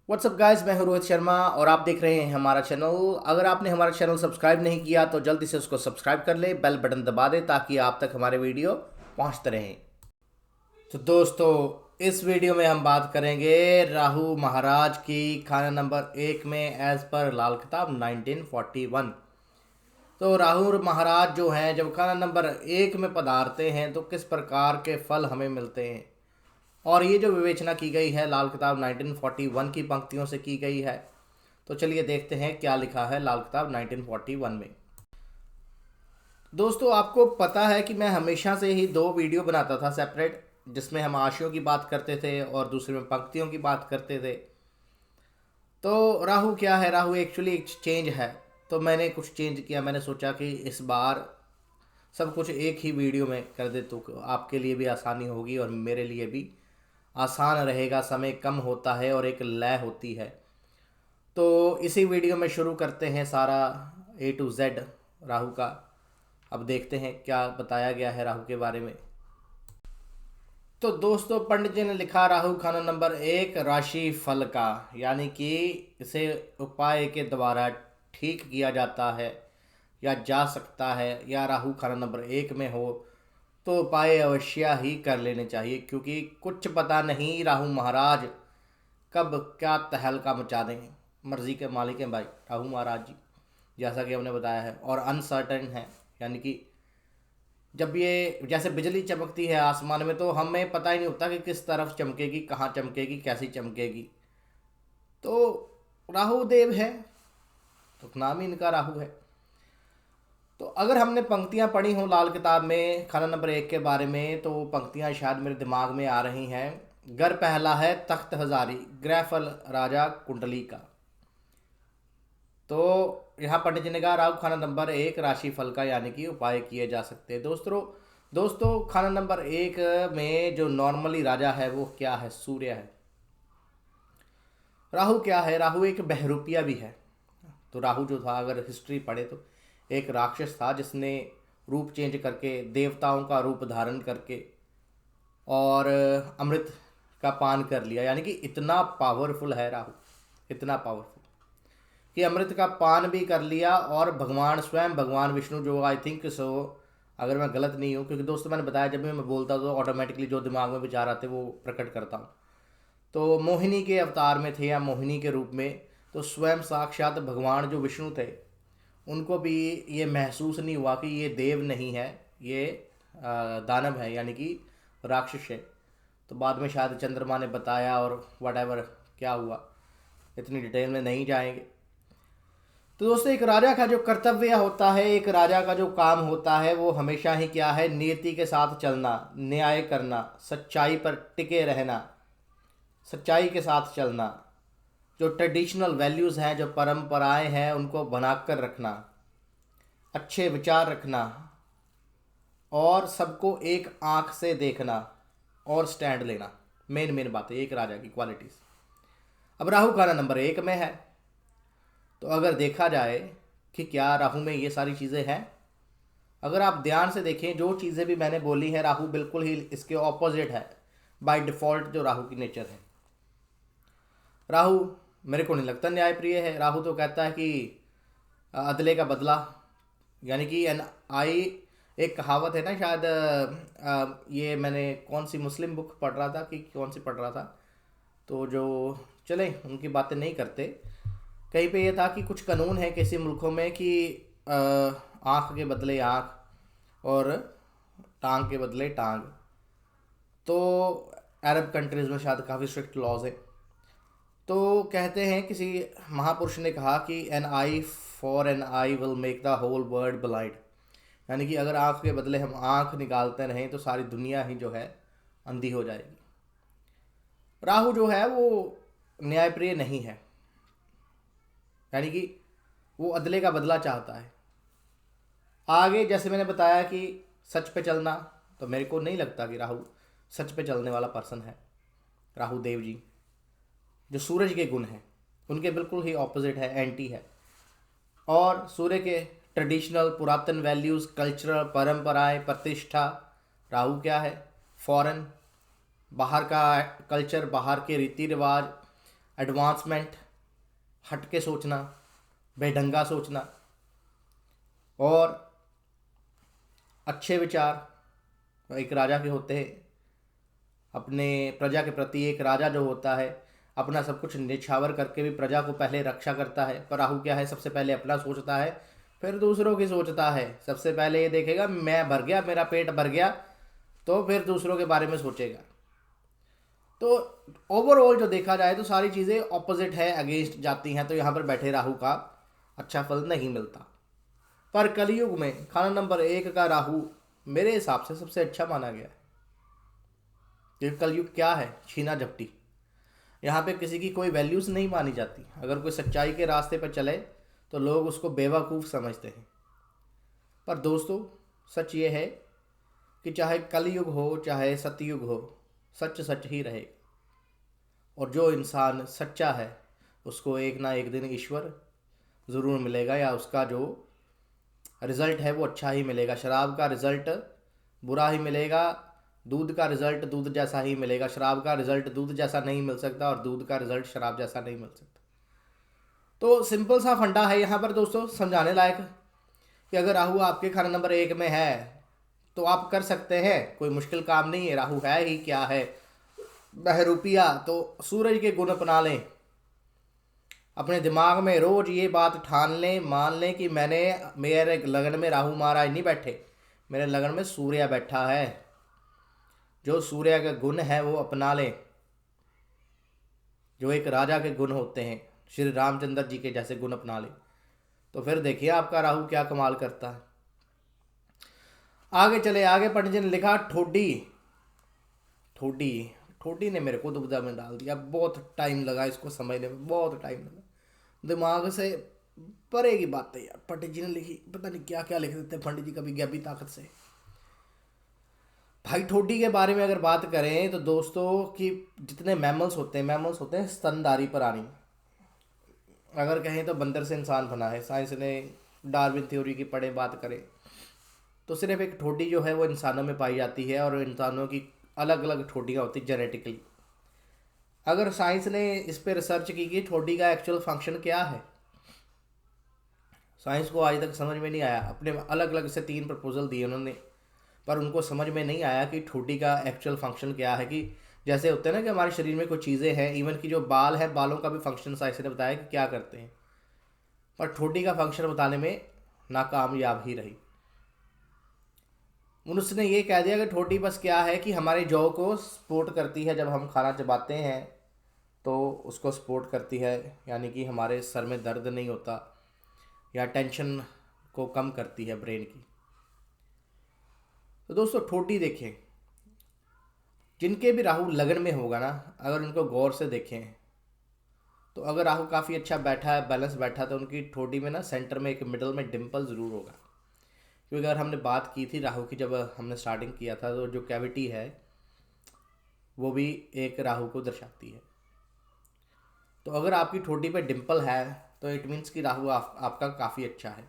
WhatsApp guys, मैं हूं रोहित शर्मा और आप देख रहे हैं हमारा चैनल। अगर आपने हमारा चैनल सब्सक्राइब नहीं किया तो जल्दी से उसको सब्सक्राइब कर ले, बेल बटन दबा दे ताकि आप तक हमारे वीडियो पहुंचते रहें। तो दोस्तों, इस वीडियो में हम बात करेंगे राहु महाराज की खाना नंबर 1 में एज पर लाल किताब 1941। तो राहु महाराज जो हैं, जब खाना नंबर 1 में पधारते हैं तो किस प्रकार के फल हमें मिलते हैं, और ये जो विवेचना की गई है लाल किताब 1941 की पंक्तियों से की गई है। तो चलिए देखते हैं क्या लिखा है लाल किताब 1941 में। दोस्तों, आपको पता है कि मैं हमेशा से ही दो वीडियो बनाता था सेपरेट, जिसमें हम आशयों की बात करते थे और दूसरे में पंक्तियों की बात करते थे। तो राहु क्या है, राहु एक्चुअली एक चेंज है। तो मैंने कुछ चेंज किया, मैंने सोचा कि इस बार सब कुछ एक ही वीडियो में कर दे तो आपके लिए भी आसानी होगी और मेरे लिए भी आसान रहेगा। समय कम होता है और एक लय होती है। तो इसी वीडियो में शुरू करते हैं सारा A to Z राहु का। अब देखते हैं क्या बताया गया है राहु के बारे में। तो दोस्तों, पंडित जी ने लिखा राहु खाना नंबर 1 राशि फल का, यानी कि इसे उपाय के द्वारा ठीक किया जाता है या जा सकता है, या राहु खाना नंबर 1 में हो तो उपाय अवश्य ही कर लेने चाहिए, क्योंकि कुछ पता नहीं राहु महाराज कब क्या तहलका मचा देंगे। मर्जी के मालिक हैं भाई राहु महाराज जी, जैसा कि हमने बताया है। और अनसर्टेन है, यानी कि जब ये जैसे बिजली चमकती है आसमान में तो हमें पता ही नहीं होता कि किस तरफ चमकेगी, कहाँ चमकेगी, कैसी चमकेगी। तो राहु देव है, तो नाम ही इनका राहु है। तो अगर हमने पंक्तियां पढ़ी हों लाल किताब में खाना नंबर 1 के बारे में, तो पंक्तियां शायद मेरे दिमाग में आ रही हैं। घर पहला है तख्त हजारी, ग्रहफल राजा कुंडली का। तो यहाँ पंडित जी ने कहा राहु खाना नंबर 1 राशि फल का, यानी कि उपाय किए जा सकते हैं। दोस्तों खाना नंबर 1 में जो नॉर्मली राजा है वो क्या है, सूर्य है। राहु क्या है, राहु एक बहरूपिया भी है। तो राहु जो था, अगर हिस्ट्री पढ़े तो एक राक्षस था जिसने रूप चेंज करके, देवताओं का रूप धारण करके और अमृत का पान कर लिया। यानी कि इतना पावरफुल है राहु, इतना पावरफुल कि अमृत का पान भी कर लिया। और भगवान स्वयं, भगवान विष्णु जो आई थिंक सो, अगर मैं गलत नहीं हूँ, क्योंकि दोस्तों मैंने बताया जब भी मैं बोलता तो ऑटोमेटिकली जो दिमाग में विचार आते वो प्रकट करता हूँ। तो मोहिनी के अवतार में थे या मोहिनी के रूप में, तो स्वयं साक्षात भगवान जो विष्णु थे उनको भी ये महसूस नहीं हुआ कि ये देव नहीं है, ये दानव है, यानी कि राक्षस है। तो बाद में शायद चंद्रमा ने बताया और वट एवर क्या हुआ, इतनी डिटेल में नहीं जाएंगे। तो दोस्तों, एक राजा का जो कर्तव्य होता है, एक राजा का जो काम होता है, वो हमेशा ही क्या है, नियति के साथ चलना, न्याय करना, सच्चाई पर टिके रहना, सच्चाई के साथ चलना, जो ट्रेडिशनल वैल्यूज़ हैं, जो परंपराएं हैं, उनको बनाकर रखना, अच्छे विचार रखना और सबको एक आंख से देखना और स्टैंड लेना। मेन मेन बात है एक राजा की क्वालिटीज़। अब राहु खाना नंबर 1 में है, तो अगर देखा जाए कि क्या राहु में ये सारी चीज़ें हैं, अगर आप ध्यान से देखें जो चीज़ें भी मैंने बोली हैं, राहु बिल्कुल ही इसके ऑपोजिट है बाय डिफ़ॉल्ट। जो राहु की नेचर है, राहु मेरे को नहीं लगता न्यायप्रिय है। राहु तो कहता है कि अदले का बदला, यानी कि एन आई, एक कहावत है ना शायद, ये मैंने कौन सी मुस्लिम बुक पढ़ रहा था कि कौन सी पढ़ रहा था, तो जो चले उनकी बातें नहीं करते। कहीं पे ये था कि कुछ कानून है किसी मुल्कों में कि आँख के बदले आँख और टांग के बदले टांग। तो अरब कंट्रीज़ में शायद काफ़ी स्ट्रिक्ट लॉज हैं। तो कहते हैं किसी महापुरुष ने कहा कि an eye for an eye will make the whole world blind, यानी कि अगर आँख के बदले हम आँख निकालते रहें तो सारी दुनिया ही जो है अंधी हो जाएगी। राहु जो है वो न्यायप्रिय नहीं है, यानी कि वो अदले का बदला चाहता है। आगे जैसे मैंने बताया कि सच पे चलना, तो मेरे को नहीं लगता कि राहु सच पे चलने वाला पर्सन है। राहु देव जी जो सूरज के गुण हैं उनके बिल्कुल ही ऑपोजिट है, एंटी है। और सूर्य के ट्रेडिशनल पुरातन वैल्यूज़, कल्चरल परंपराएं, प्रतिष्ठा। राहु क्या है, फॉरेन, बाहर का कल्चर, बाहर के रीति रिवाज, एडवांसमेंट, हटके सोचना, बेढंगा सोचना और अच्छे विचार एक राजा के होते हैं। अपने प्रजा के प्रति एक राजा जो होता है अपना सब कुछ निछावर करके भी प्रजा को पहले रक्षा करता है। पर राहु क्या है, सबसे पहले अपना सोचता है फिर दूसरों की सोचता है। सबसे पहले ये देखेगा मैं भर गया, मेरा पेट भर गया, तो फिर दूसरों के बारे में सोचेगा। तो ओवरऑल जो देखा जाए तो सारी चीज़ें ऑपोजिट है, अगेंस्ट जाती हैं। तो यहाँ पर बैठे राहु का अच्छा फल नहीं मिलता। पर कलयुग में खाना नंबर 1 का राहु मेरे हिसाब से सबसे अच्छा माना गया है। क्योंकि कलयुग क्या है, छीना झपटी। यहाँ पे किसी की कोई वैल्यूज़ नहीं मानी जाती। अगर कोई सच्चाई के रास्ते पर चले तो लोग उसको बेवकूफ़ समझते हैं। पर दोस्तों सच ये है कि चाहे कलयुग हो चाहे सतयुग हो, सच सच ही रहेगा। और जो इंसान सच्चा है उसको एक ना एक दिन ईश्वर ज़रूर मिलेगा, या उसका जो रिज़ल्ट है वो अच्छा ही मिलेगा। शराब का रिज़ल्ट बुरा ही मिलेगा, दूध का रिज़ल्ट दूध जैसा ही मिलेगा। शराब का रिज़ल्ट दूध जैसा नहीं मिल सकता और दूध का रिज़ल्ट शराब जैसा नहीं मिल सकता। तो सिंपल सा फंडा है यहाँ पर दोस्तों, समझाने लायक कि अगर राहु आपके खाना नंबर 1 में है तो आप कर सकते हैं, कोई मुश्किल काम नहीं है। राहु है ही क्या है, बहरूपिया। तो सूरज के गुण अपना लें, अपने दिमाग में रोज ये बात ठान लें, मान लें कि मेरे लगन में राहु महाराज नहीं बैठे, मेरे लगन में सूर्य बैठा है। जो सूर्य के गुण है वो अपना लें, जो एक राजा के गुण होते हैं, श्री रामचंद्र जी के जैसे गुण अपना लें। तो फिर देखिए आपका राहु क्या कमाल करता है। आगे चले, आगे पंडित जी ने लिखा ठोडी। ठोडी ठोडी ने मेरे को दुविधा में डाल दिया। बहुत टाइम लगा इसको समझने में, बहुत टाइम लगा, दिमाग से परे की बात है यार। पंडित जी ने लिखी, पता नहीं क्या क्या लिख देते हैं पंडित जी कभी गैबी ताकत से। भाई ठोडी के बारे में अगर बात करें तो दोस्तों कि जितने मैमल्स होते हैं स्तनधारी प्राणी। अगर कहें तो बंदर से इंसान बना है। साइंस ने डार्विन थ्योरी की पढ़े बात करें तो सिर्फ एक ठोडी जो है वो इंसानों में पाई जाती है, और इंसानों की अलग अलग ठोडियाँ होती जेनेटिकली। अगर साइंस ने इस पर रिसर्च की कि ठोडी का एक्चुअल फंक्शन क्या है, साइंस को आज तक समझ में नहीं आया। अपने अलग अलग से 3 प्रपोजल दिए उन्होंने, पर उनको समझ में नहीं आया कि ठोडी का एक्चुअल फंक्शन क्या है। कि जैसे होते हैं ना कि हमारे शरीर में कुछ चीज़ें हैं, इवन कि जो बाल है, बालों का भी फंक्शन साइंस ने बताया कि क्या करते हैं, पर ठोडी का फंक्शन बताने में नाकामयाब ही रही। उसने ये कह दिया कि ठोडी बस क्या है कि हमारे जौ को सपोर्ट करती है। जब हम खाना चबाते हैं तो उसको सपोर्ट करती है, यानी कि हमारे सर में दर्द नहीं होता, या टेंशन को कम करती है ब्रेन की। तो दोस्तों ठोडी देखें, जिनके भी राहु लगन में होगा ना, अगर उनको गौर से देखें तो अगर राहु काफ़ी अच्छा बैठा है, बैलेंस बैठा, तो उनकी ठोडी में ना सेंटर में एक मिडल में डिम्पल ज़रूर होगा। क्योंकि अगर हमने बात की थी राहु की, जब हमने स्टार्टिंग किया था, तो जो कैविटी है वो भी एक राहु को दर्शाती है। तो अगर आपकी ठोडी पे डिम्पल है तो इट मीन्स कि राहु आपका काफ़ी अच्छा है।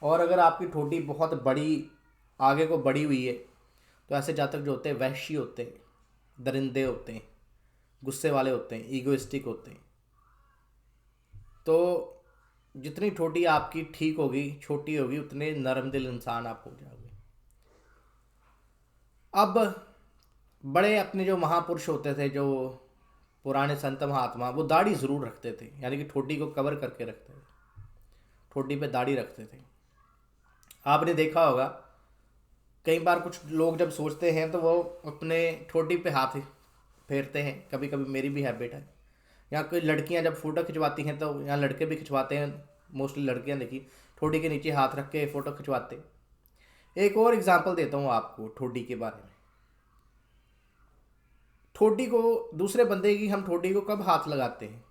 और अगर आपकी ठोडी बहुत बड़ी, आगे को बढ़ी हुई है, तो ऐसे जातक जो होते हैं वहशी होते हैं, दरिंदे होते हैं, गुस्से वाले होते हैं, ईगोइस्टिक होते हैं। तो जितनी ठोडी आपकी ठीक होगी, छोटी होगी, उतने नरम दिल इंसान आप हो जाओगे। अब बड़े अपने जो महापुरुष होते थे, जो पुराने संत महात्मा, वो दाढ़ी ज़रूर रखते थे, यानी कि ठोडी को कवर करके रखते थे, ठोडी पे दाढ़ी रखते थे। आपने देखा होगा कई बार कुछ लोग जब सोचते हैं तो वो अपने ठोडी पे हाथ फेरते हैं। कभी कभी मेरी भी हैबिट है। या कोई लड़कियां जब फ़ोटो खिंचवाती हैं, तो यहाँ लड़के भी खिंचवाते हैं, मोस्टली लड़कियां देखी ठोडी के नीचे हाथ रख के फ़ोटो खिंचवाते। एक और एग्जांपल देता हूँ आपको ठोडी के बारे में। ठोडी को, दूसरे बंदे की हम ठोडी को कब हाथ लगाते हैं,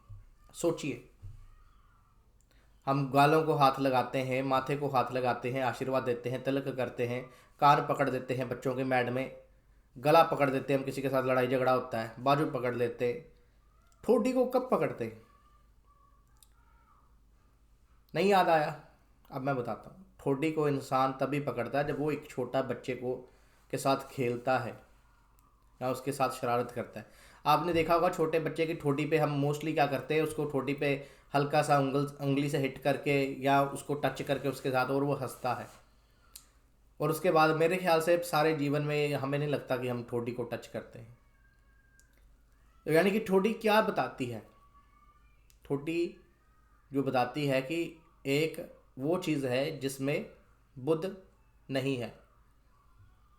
सोचिए। हम गालों को हाथ लगाते हैं, माथे को हाथ लगाते हैं, आशीर्वाद देते हैं, तिलक करते हैं, कान पकड़ देते हैं बच्चों के मैड में, गला पकड़ देते हैं, हम किसी के साथ लड़ाई झगड़ा होता है, बाजू पकड़ लेते हैं। ठोडी को कब पकड़ते हैं? नहीं याद आया? अब मैं बताता हूँ। ठोडी को इंसान तभी पकड़ता है जब वो एक छोटा बच्चे को के साथ खेलता है या उसके साथ शरारत करता है। आपने देखा होगा छोटे बच्चे की ठोड़ी पे हम मोस्टली क्या करते हैं, उसको ठोड़ी पे हल्का सा उंगली से हिट करके या उसको टच करके उसके साथ, और वो हंसता है। और उसके बाद मेरे ख्याल से सारे जीवन में हमें नहीं लगता कि हम ठोड़ी को टच करते हैं। तो यानी कि ठोड़ी क्या बताती है? ठोड़ी जो बताती है कि एक वो चीज़ है जिसमें बुद्ध नहीं है,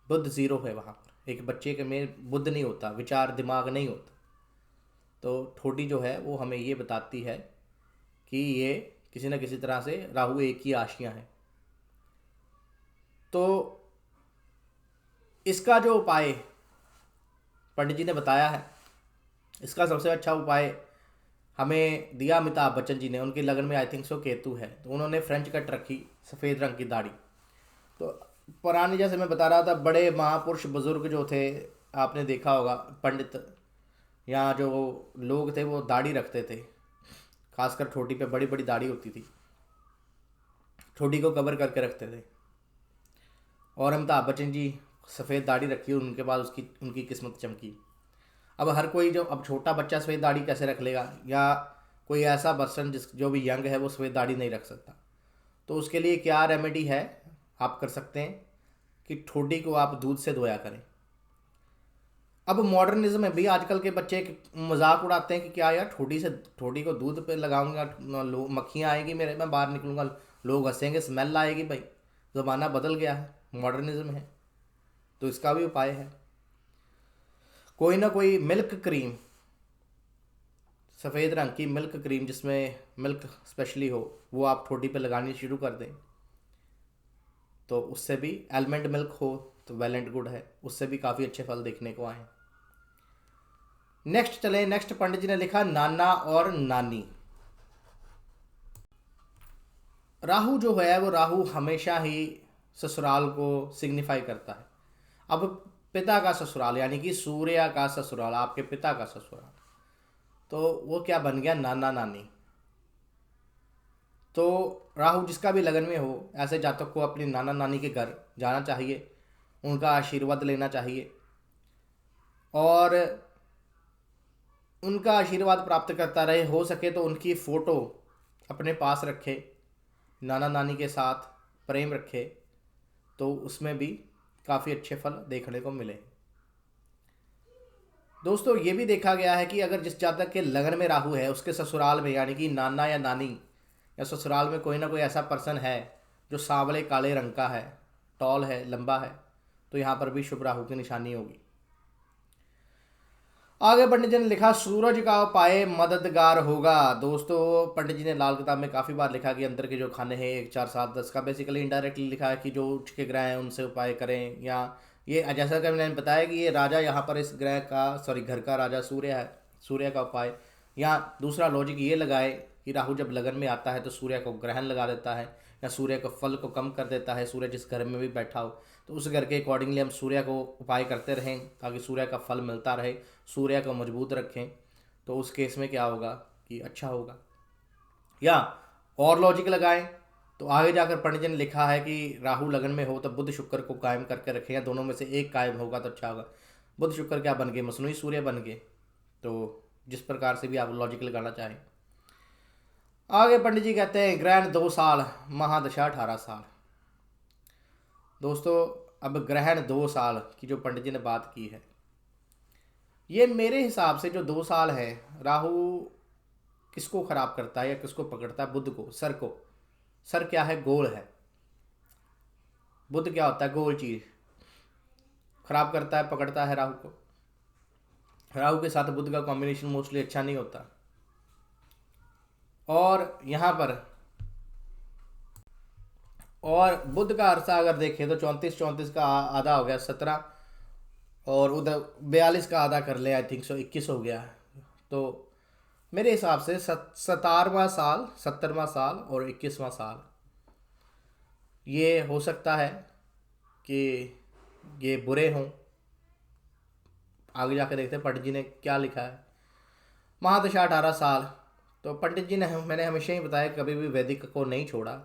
बुद्ध ज़ीरो है वहाँ पर। एक बच्चे के में बुद्ध नहीं होता, विचार दिमाग नहीं होता। तो ठोड़ी जो है वो हमें ये बताती है कि ये किसी न किसी तरह से राहु एक ही आशियाँ हैं। तो इसका जो उपाय पंडित जी ने बताया है, इसका सबसे अच्छा उपाय हमें दिया अमिताभ बच्चन जी ने। उनकी लगन में आई थिंक सो केतु है, तो उन्होंने फ्रेंच कट रखी, सफ़ेद रंग की दाढ़ी। तो पुराने, जैसे मैं बता रहा था, बड़े महापुरुष बुजुर्ग जो थे, आपने देखा होगा पंडित या जो लोग थे वो दाढ़ी रखते थे, खासकर ठोड़ी पे बड़ी बड़ी दाढ़ी होती थी, ठोड़ी को कवर करके रखते थे। और अमिताभ बच्चन जी सफ़ेद दाढ़ी रखी, उनके बाद उनकी किस्मत चमकी। अब हर कोई, जो अब छोटा बच्चा सफ़ेद दाढ़ी कैसे रख लेगा, या कोई ऐसा पर्सन जो भी यंग है वो सफ़ेद दाढ़ी नहीं रख सकता। तो उसके लिए क्या रेमेडी है आप कर सकते हैं कि ठोड़ी को आप दूध से धोया करें। अब मॉडर्निज्म में भी आजकल के बच्चे मजाक उड़ाते हैं कि क्या यार, ठोड़ी को दूध पे लगाऊंगा, मक्खियाँ आएगी मेरे, मैं बाहर निकलूंगा, लोग हंसेंगे, स्मेल आएगी। भाई ज़माना बदल गया है, मॉडर्निज्म है। तो इसका भी उपाय है, कोई ना कोई मिल्क क्रीम, सफ़ेद रंग की मिल्क क्रीम जिसमें मिल्क स्पेशली हो, वो आप ठोड़ी पे लगानी शुरू कर दें। तो उससे भी, एलमंड मिल्क हो तो वेल एंड गुड है, उससे भी काफ़ी अच्छे फल देखने को आए। नेक्स्ट चले, नेक्स्ट पंडित जी ने लिखा नाना और नानी। राहु जो है वो राहु हमेशा ही ससुराल को सिग्निफाई करता है। अब पिता का ससुराल यानी कि सूर्य का ससुराल, आपके पिता का ससुराल, तो वो क्या बन गया, नाना नानी। तो राहु जिसका भी लगन में हो, ऐसे जातक को अपनी नाना नानी के घर जाना चाहिए, उनका आशीर्वाद लेना चाहिए और उनका आशीर्वाद प्राप्त करता रहे। हो सके तो उनकी फ़ोटो अपने पास रखे, नाना नानी के साथ प्रेम रखे, तो उसमें भी काफ़ी अच्छे फल देखने को मिले। दोस्तों ये भी देखा गया है कि अगर जिस जातक के लगन में राहु है, उसके ससुराल में यानी कि नाना या नानी या ससुराल में कोई ना कोई ऐसा पर्सन है जो सांवले काले रंग का है, टॉल है, लंबा है, तो यहाँ पर भी शुभ राहु की निशानी होगी। आगे पंडित जी ने लिखा सूरज का उपाय मददगार होगा। दोस्तों पंडित जी ने लाल किताब में काफ़ी बार लिखा कि अंदर के जो खाने हैं 1, 4, 7, 10 का बेसिकली इनडायरेक्टली लिखा है कि जो उच्च के ग्रह हैं उनसे उपाय करें। या ये जैसा कि मैंने बताया कि ये राजा यहाँ पर इस ग्रह का, सॉरी घर का राजा सूर्य है, सूर्य का उपाय। या दूसरा लॉजिक ये लगाए कि राहु जब लगन में आता है तो सूर्य को ग्रहण लगा देता है या सूर्य को फल को कम कर देता है। सूर्य जिस घर में भी बैठा हो तो उस घर के अकॉर्डिंगली हम सूर्य को उपाय करते रहें ताकि सूर्य का फल मिलता रहे, सूर्य को मजबूत रखें। तो उस केस में क्या होगा कि अच्छा होगा। या और लॉजिक लगाएं तो आगे जाकर पंडित जी ने लिखा है कि राहु लगन में हो तो बुध शुक्र को कायम करके रखें, या दोनों में से एक कायम होगा तो अच्छा होगा। बुध शुक्र क्या बन गए, मसनूई सूर्य बन गए। तो जिस प्रकार से भी आप लॉजिक लगाना चाहें। आगे पंडित जी कहते हैं ग्रहण 2 साल, महादशा 18 साल। दोस्तों अब ग्रहण 2 साल की जो पंडित जी ने बात की है, ये मेरे हिसाब से जो 2 साल है, राहु किसको खराब करता है या किसको पकड़ता है? बुध को, सर को। सर क्या है? गोल है। बुध क्या होता है? गोल चीज। खराब करता है, पकड़ता है राहु को। राहु के साथ बुध का कॉम्बिनेशन मोस्टली अच्छा नहीं होता। और यहाँ पर और बुध का अरसा अगर देखें तो 34 का आधा हो गया 17, और उधर 42 का आधा कर ले, आई थिंक सो 21 हो गया। तो मेरे हिसाब से 17वां साल, 70वां साल और 21वां साल ये हो सकता है कि ये बुरे हों। आगे जाकर देखते हैं पंडित जी ने क्या लिखा है। महादशा 18 साल, तो पंडित जी ने, मैंने हमेशा ही बताया कभी भी वैदिक को नहीं छोड़ा।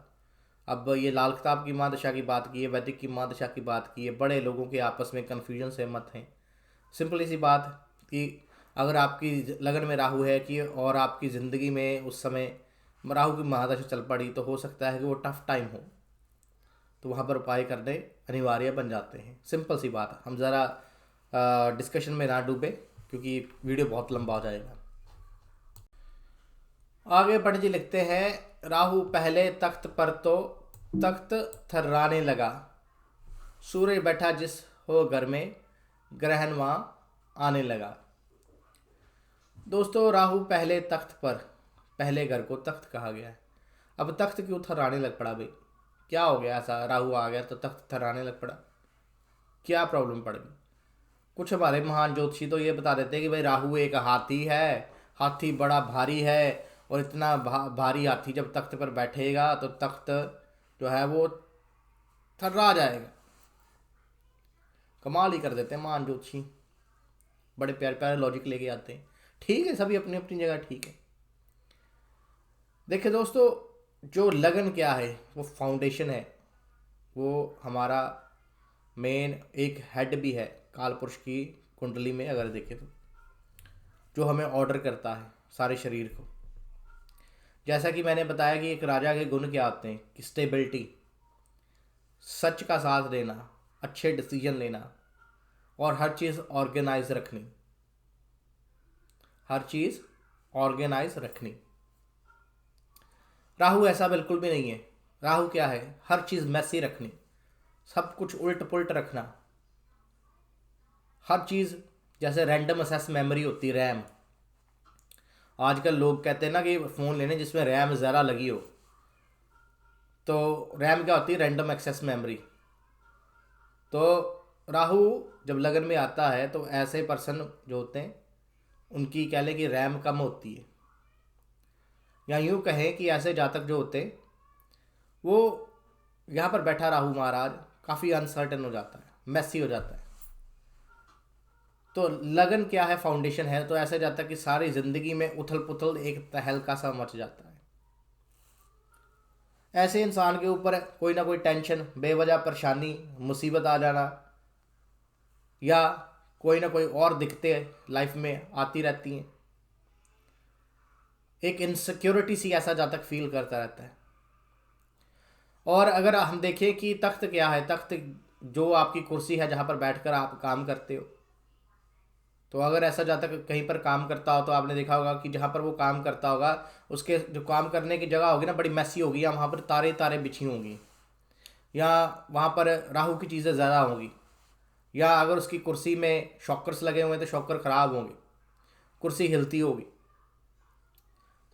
अब ये लाल किताब की महादशा की बात की है, वैदिक की महादशा की बात की है, बड़े लोगों के आपस में कन्फ्यूजन से मत हैं। सिंपली सी बात कि अगर आपकी लगन में राहु है कि और आपकी ज़िंदगी में उस समय राहु की महादशा चल पड़ी, तो हो सकता है कि वो टफ टाइम हो, तो वहाँ पर उपाय करने अनिवार्य बन जाते हैं। सिंपल सी बात है। हम ज़रा डिस्कशन में ना डूबे क्योंकि वीडियो बहुत लंबा हो जाएगा। आगे पंडित जी लिखते हैं, राहु पहले तख्त पर तो तख्त थर्राने लगा, सूरज बैठा जिस हो घर में, ग्रहण वहाँ आने लगा। दोस्तों, राहु पहले तख्त पर, पहले घर को तख्त कहा गया है। अब तख्त क्यों थर्राने लग पड़ा भाई? क्या हो गया ऐसा? राहु आ गया तो तख्त थर्राने लग पड़ा, क्या प्रॉब्लम पड़ गई? कुछ हमारे महान ज्योतिषी तो ये बता देते हैं कि भाई राहु एक हाथी है, हाथी बड़ा भारी है, और इतना भारी हाथी जब तख्त पर बैठेगा तो तख्त जो है वो थर्रा जाएगा। कमाल ही कर देते हैं महान ज्योतिषी, बड़े प्यारे प्यारे लॉजिक लेके आते हैं। ठीक है, सभी अपनी अपनी जगह ठीक है। देखिए दोस्तों, जो लगन क्या है वो फाउंडेशन है, वो हमारा मेन एक हेड भी है कालपुरुष की कुंडली में अगर देखें तो, जो हमें ऑर्डर करता है सारे शरीर को। जैसा कि मैंने बताया कि एक राजा के गुण क्या होते हैं कि स्टेबिलिटी, सच का साथ देना, अच्छे डिसीजन लेना, और हर चीज़ ऑर्गेनाइज रखनी, हर चीज़ ऑर्गेनाइज रखनी। राहु ऐसा बिल्कुल भी नहीं है। राहु क्या है? हर चीज़ मैसी रखनी, सब कुछ उल्ट पुल्ट रखना, हर चीज़ जैसे रैंडम एक्सेस मेमोरी होती है, रैम। आजकल लोग कहते हैं ना कि फ़ोन लेने जिसमें रैम ज़रा लगी हो, तो रैम क्या होती है? Random access memory. तो राहु जब लगन में आता है तो ऐसे पर्सन जो होते हैं उनकी कह लें कि रैम कम होती है, या यूँ कहें कि ऐसे जातक जो होते हैं वो यहाँ पर बैठा राहु महाराज काफ़ी अनसर्टन हो जाता है, मैसी हो जाता है। तो लगन क्या है? फाउंडेशन है। तो ऐसे जातक कि सारी ज़िंदगी में उथल पुथल एक तहलका सा मच जाता है। ऐसे इंसान के ऊपर कोई ना कोई टेंशन, बेवजह परेशानी, मुसीबत आ जाना, या कोई ना कोई और दिक्कतें लाइफ में आती रहती हैं। एक इनसिक्योरिटी सी ऐसा जातक फील करता रहता है। और अगर हम देखें कि तख्त क्या है, तख्त जो आपकी कुर्सी है जहाँ पर बैठकर आप काम करते हो, तो अगर ऐसा जातक कहीं पर काम करता हो तो आपने देखा होगा कि जहाँ पर वो काम करता होगा उसके जो काम करने की जगह होगी ना बड़ी मैसी होगी, या वहाँ पर तारे तारे बिछी होंगी, या वहाँ पर राहु की चीज़ें ज़्यादा होंगी, या अगर उसकी कुर्सी में शॉकर्स लगे हुए हैं तो शॉकर ख़राब होंगे, कुर्सी हिलती होगी,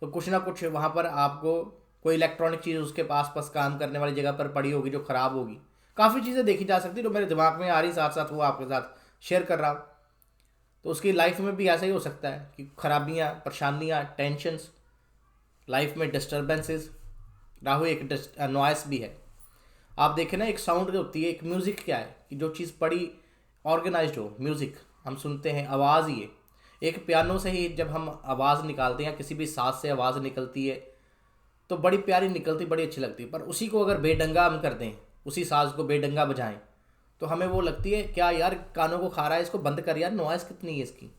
तो कुछ ना कुछ वहाँ पर आपको कोई इलेक्ट्रॉनिक चीज़ उसके पास पास काम करने वाली जगह पर पड़ी होगी जो ख़राब होगी। काफ़ी चीज़ें देखी जा सकती है जो मेरे दिमाग में आ रही, साथ साथ वो आपके साथ शेयर कर रहा हूँ। तो उसकी लाइफ में भी ऐसा ही हो सकता है कि खराबियाँ, परेशानियाँ, टेंशन्स, लाइफ में डिस्टर्बेंसेस। राहु एक नॉइस भी है। आप देखें ना, एक साउंड जो होती है, एक म्यूज़िक क्या है कि जो चीज़ बड़ी ऑर्गेनाइज्ड हो, म्यूज़िक हम सुनते हैं, आवाज़ ही है। एक पियानो से ही जब हम आवाज़ निकालते हैं, किसी भी साज से आवाज़ निकलती है तो बड़ी प्यारी निकलती, बड़ी अच्छी लगती है। पर उसी को अगर बेढंगा हम कर दें, उसी साज को बेढंगा बजाएं, तो हमें वो लगती है क्या यार कानों को खा रहा है, इसको बंद कर यार, नॉइज़ कितनी है इसकी।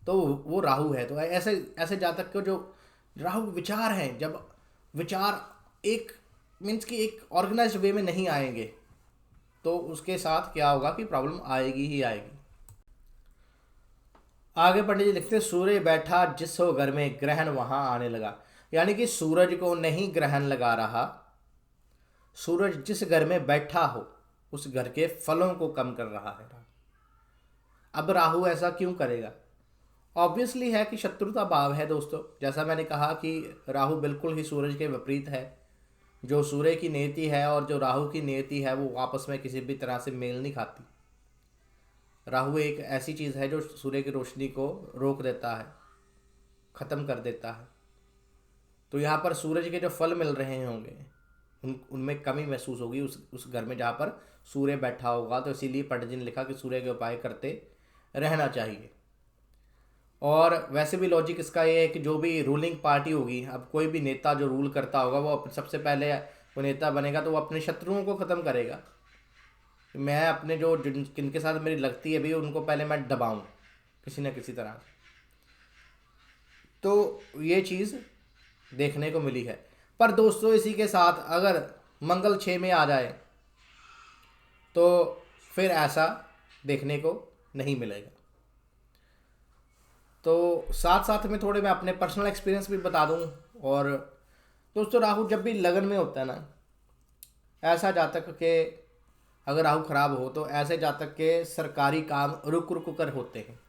तो वो राहु है। तो ऐसे ऐसे जातक को जो राहु विचार हैं, जब विचार एक मीन्स कि एक ऑर्गेनाइज्ड वे में नहीं आएंगे तो उसके साथ क्या होगा कि प्रॉब्लम आएगी ही आएगी। आगे पंडित जी लिखते हैं, सूर्य बैठा जिस हो घर में, ग्रहण वहां आने लगा। यानी कि सूरज को नहीं ग्रहण लगा रहा, सूरज जिस घर में बैठा हो उस घर के फलों को कम कर रहा है। अब राहु ऐसा क्यों करेगा? ऑब्वियसली है कि शत्रुता भाव है दोस्तों। जैसा मैंने कहा कि राहु बिल्कुल ही सूरज के विपरीत है। जो सूर्य की नियति है और जो राहु की नियति है वो आपस में किसी भी तरह से मेल नहीं खाती। राहु एक ऐसी चीज़ है जो सूर्य की रोशनी को रोक देता है, ख़त्म कर देता है। तो यहाँ पर सूरज के जो फल मिल रहे होंगे उनमें कमी महसूस होगी उस घर में जहाँ पर सूर्य बैठा होगा। तो इसीलिए पंडित जी ने लिखा कि सूर्य के उपाय करते रहना चाहिए। और वैसे भी लॉजिक इसका ये है कि जो भी रूलिंग पार्टी होगी, अब कोई भी नेता जो रूल करता होगा वो सबसे पहले वो नेता बनेगा तो वो अपने शत्रुओं को ख़त्म करेगा। मैं अपने जो जिनके साथ मेरी लगती है भी उनको पहले मैं दबाऊँ, किसी न किसी तरह। तो ये चीज़ देखने को मिली है। पर दोस्तों इसी के साथ अगर मंगल 6 में आ जाए तो फिर ऐसा देखने को नहीं मिलेगा। तो साथ साथ में थोड़े मैं अपने पर्सनल एक्सपीरियंस भी बता दूं। और दोस्तों राहु जब भी लगन में होता है ना, ऐसा जातक के अगर राहु खराब हो तो ऐसे जातक के सरकारी काम रुक रुक कर होते हैं,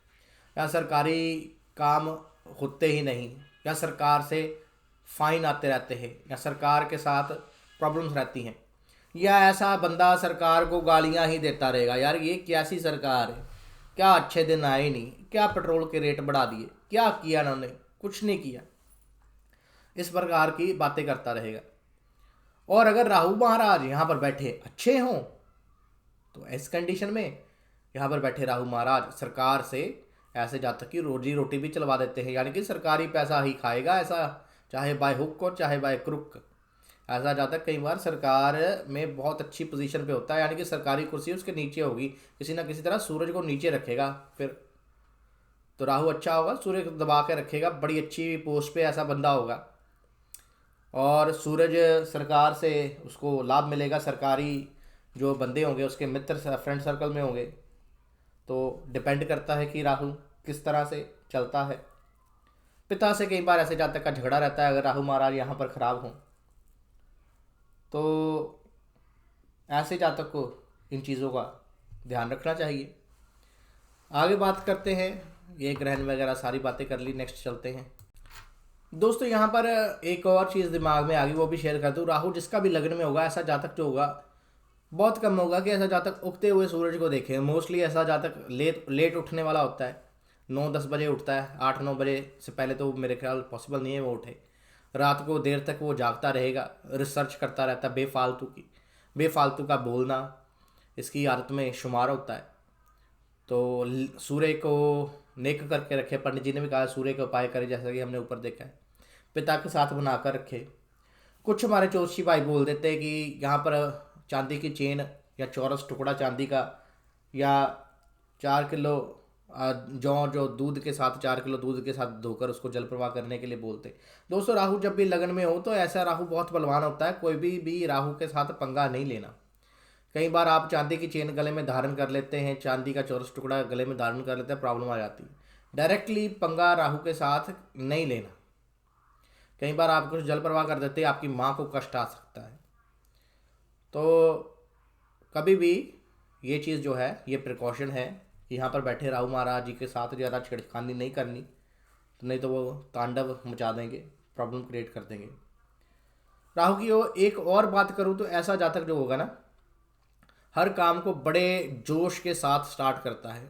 या सरकारी काम होते ही नहीं, या सरकार से फाइन आते रहते हैं, या सरकार के साथ प्रॉब्लम्स रहती हैं, या ऐसा बंदा सरकार को गालियां ही देता रहेगा, यार ये कैसी सरकार है, क्या अच्छे दिन आए नहीं, क्या पेट्रोल के रेट बढ़ा दिए, क्या किया इन्होंने, कुछ नहीं किया, इस प्रकार की बातें करता रहेगा। और अगर राहु महाराज यहाँ पर बैठे अच्छे हों तो इस कंडीशन में यहाँ पर बैठे राहु महाराज सरकार से ऐसे जातक की रोजी रोटी भी चलवा देते हैं, यानी कि सरकारी पैसा ही खाएगा ऐसा, चाहे बाय हुक हो चाहे बाय क्रुक। ऐसा जातक कई बार सरकार में बहुत अच्छी पोजीशन पे होता है, यानी कि सरकारी कुर्सी उसके नीचे होगी, किसी ना किसी तरह सूरज को नीचे रखेगा फिर। तो राहु अच्छा होगा, सूर्य को दबा के रखेगा, बड़ी अच्छी पोस्ट पे ऐसा बंदा होगा, और सूरज सरकार से उसको लाभ मिलेगा, सरकारी जो बंदे होंगे उसके मित्र फ्रेंड सर्कल में होंगे। तो डिपेंड करता है कि राहु किस तरह से चलता है। पिता से कई बार ऐसे जातक का झगड़ा रहता है अगर राहु महाराज यहाँ पर खराब हों, तो ऐसे जातक को इन चीज़ों का ध्यान रखना चाहिए। आगे बात करते हैं, ये ग्रहण वगैरह सारी बातें कर ली, नेक्स्ट चलते हैं। दोस्तों यहाँ पर एक और चीज़ दिमाग में आ गई, वो भी शेयर कर दूँ। राहु जिसका भी लग्न में होगा, ऐसा जातक जो होगा बहुत कम होगा कि ऐसा जातक उगते हुए सूरज को देखे। मोस्टली ऐसा जातक लेट उठने वाला होता है, 9-10 बजे उठता है, 8-9 बजे से पहले तो मेरे ख्याल पॉसिबल नहीं है वो उठे। रात को देर तक वो जागता रहेगा, रिसर्च करता रहता है, बेफालतू का बोलना इसकी आदत में शुमार होता है। तो सूर्य को नेक करके रखे, पंडित जी ने भी कहा सूर्य के उपाय करे, जैसा कि हमने ऊपर देखा है। पिता के साथ बनाकर रखे। कुछ हमारे जोशी भाई बोल देते हैं कि यहाँ पर चांदी की चेन या चौरस टुकड़ा चांदी का, या 4 किलो जौ जो दूध के साथ 4 किलो दूध के साथ धोकर उसको जल प्रवाह करने के लिए बोलते। दोस्तों राहु जब भी लगन में हो तो ऐसा राहु बहुत बलवान होता है, कोई भी राहु के साथ पंगा नहीं लेना। कई बार आप चांदी की चेन गले में धारण कर लेते हैं, चांदी का चौरस टुकड़ा गले में धारण कर लेते हैं, प्रॉब्लम आ जाती है। डायरेक्टली पंगा राहु के साथ नहीं लेना। कई बार आप कुछ जल प्रवाह कर देते हैं, आपकी माँ को कष्ट आ सकता है। तो कभी भी ये चीज़ जो है, ये प्रिकॉशन है कि यहाँ पर बैठे राहु महाराज जी के साथ ज़्यादा छेड़खानी नहीं करनी, तो नहीं तो वो तांडव मचा देंगे, प्रॉब्लम क्रिएट कर देंगे। राहु की एक और बात करूँ तो ऐसा जातक जो होगा ना, हर काम को बड़े जोश के साथ स्टार्ट करता है,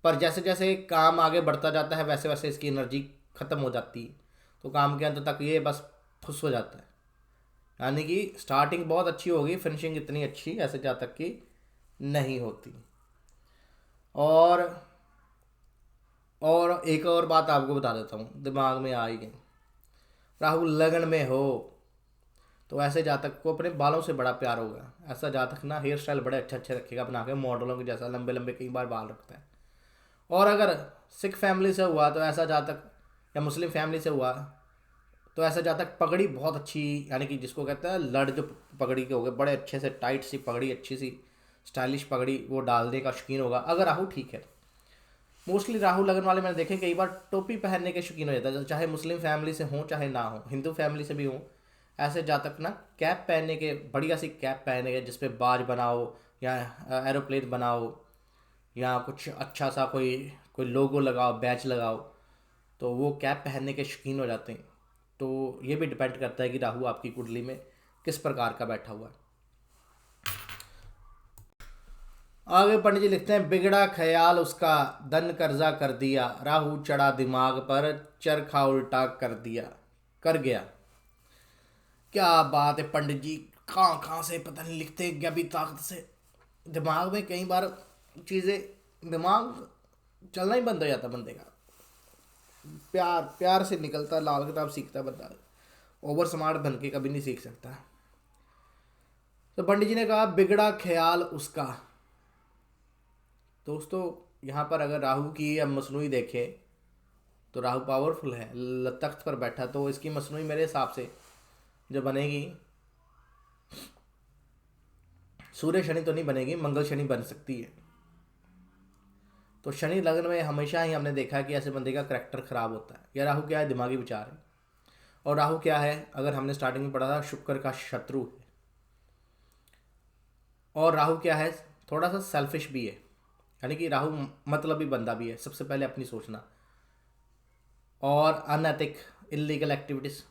पर जैसे जैसे काम आगे बढ़ता जाता है वैसे वैसे इसकी एनर्जी ख़त्म हो जाती है, तो काम के अंत तक ये बस फुस हो जाता है। यानी कि स्टार्टिंग बहुत अच्छी होगी, फिनिशिंग इतनी अच्छी ऐसे जातक की नहीं होती। और एक और बात आपको बता देता हूँ, दिमाग में आ ही गई। राहु लगन में हो तो ऐसे जातक को अपने बालों से बड़ा प्यार होगा। ऐसा जातक ना हेयर स्टाइल बड़े अच्छे अच्छे रखेगा, बना के मॉडलों के जैसा लंबे लंबे कई बार बाल रखता है। और अगर सिख फैमिली से हुआ तो ऐसा जातक, या मुस्लिम फैमिली से हुआ तो ऐसा जातक पगड़ी बहुत अच्छी, यानी कि जिसको कहते हैं लड़, जो पगड़ी के हो गए बड़े अच्छे से टाइट सी पगड़ी, अच्छी सी स्टाइलिश पगड़ी, वो डालने का शौकीन होगा अगर राहु ठीक है। मोस्टली राहु लगन वाले मैंने देखे कई बार टोपी पहनने के शौकीन हो जाता है, चाहे मुस्लिम फैमिली से हो चाहे ना हो, हिंदू फैमिली से भी हो। ऐसे जातक ना कैप पहनने के, बढ़िया सी कैप पहने के जिसपे बाज बनाओ या एरोप्लेन बनाओ, या कुछ अच्छा सा कोई लोगो लगाओ, बैच लगाओ, तो वो कैप पहनने के शौकीन हो जाते हैं। तो ये भी डिपेंड करता है कि राहु आपकी कुंडली में किस प्रकार का बैठा हुआ है। आगे पंडित जी लिखते हैं, बिगड़ा ख्याल उसका धन कर्जा कर दिया, राहु चढ़ा दिमाग पर चरखा उल्टा कर गया। क्या बात है पंडित जी, कहाँ कहाँ से पता नहीं लिखते गैबी ताकत से। दिमाग में कई बार चीज़ें, दिमाग चलना ही बंद हो जाता बंदे का, प्यार से निकलता, लाल किताब सीखता बंदा, ओवर स्मार्ट बन के कभी नहीं सीख सकता। तो पंडित जी ने कहा बिगड़ा ख्याल उसका। दोस्तों यहाँ पर अगर राहु की अब मसनूई देखें तो राहु पावरफुल है, तख्त पर बैठा, तो इसकी मसनूई मेरे हिसाब से जो बनेगी, सूर्य शनि तो नहीं बनेगी, मंगल शनि बन सकती है। तो शनि लग्न में हमेशा ही हमने देखा है कि ऐसे बंदे का करैक्टर खराब होता है। या राहु क्या है, दिमागी विचार है। और राहु क्या है, अगर हमने स्टार्टिंग में पढ़ा था, शुक्र का शत्रु है। और राहु क्या है, थोड़ा सा सेल्फिश भी है, यानी कि राहु मतलबी बंदा भी है, सबसे पहले अपनी सोचना। और अनैतिक, इलीगल एक्टिविटीज,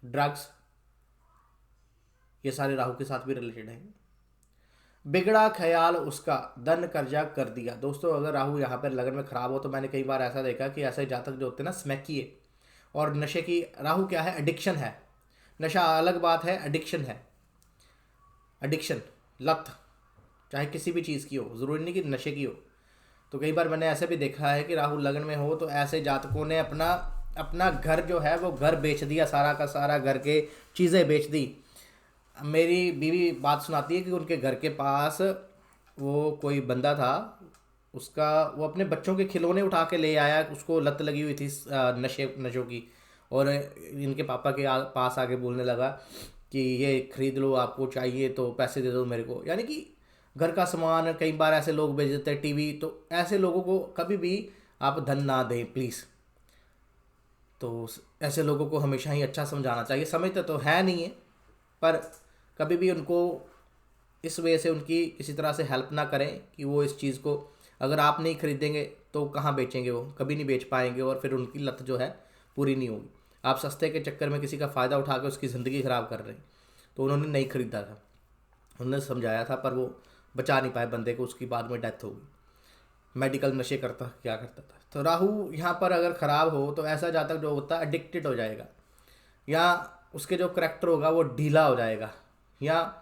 ड्रग्स, ये सारे राहु के साथ भी रिलेटेड हैं। बिगड़ा ख्याल उसका, धन कर्जा कर दिया। दोस्तों अगर राहु यहाँ पर लगन में खराब हो तो मैंने कई बार ऐसा देखा कि ऐसे जातक जो होते हैं ना, स्मैकिए और नशे की, राहु क्या है, एडिक्शन है। नशा अलग बात है, एडिक्शन है। एडिक्शन, लत, चाहे किसी भी चीज़ की हो, ज़रूरी नहीं कि नशे की हो। तो कई बार मैंने ऐसे भी देखा है कि राहु लगन में हो तो ऐसे जातकों ने अपना अपना घर जो है वो घर बेच दिया, सारा का सारा घर के चीज़ें बेच दी। मेरी बीवी बात सुनाती है कि उनके घर के पास वो कोई बंदा था, उसका वो अपने बच्चों के खिलौने उठा के ले आया, उसको लत लगी हुई थी नशों की। और इनके पापा के पास आके बोलने लगा कि ये खरीद लो, आपको चाहिए तो पैसे दे दो मेरे को। यानी कि घर का सामान कई बार ऐसे लोग बेच देते हैं, टीवी। तो ऐसे लोगों को कभी भी आप धन ना दें प्लीज़। तो ऐसे लोगों को हमेशा ही अच्छा समझाना चाहिए। समझते तो है नहीं है, पर कभी भी उनको इस वजह से उनकी किसी तरह से हेल्प ना करें कि वो इस चीज़ को, अगर आप नहीं खरीदेंगे तो कहाँ बेचेंगे, वो कभी नहीं बेच पाएंगे और फिर उनकी लत जो है पूरी नहीं होगी। आप सस्ते के चक्कर में किसी का फ़ायदा उठा के उसकी ज़िंदगी ख़राब कर रहे हैं। तो उन्होंने नहीं खरीदा था, उन्होंने समझाया था, पर वो बचा नहीं पाए बंदे को, उसकी बाद में डेथ हो गई। मेडिकल नशे करता क्या करता था। तो राहु यहाँ पर अगर ख़राब हो तो ऐसा जातक जो होता है एडिक्टेड हो जाएगा, या उसके जो करैक्टर होगा वो ढीला हो जाएगा, या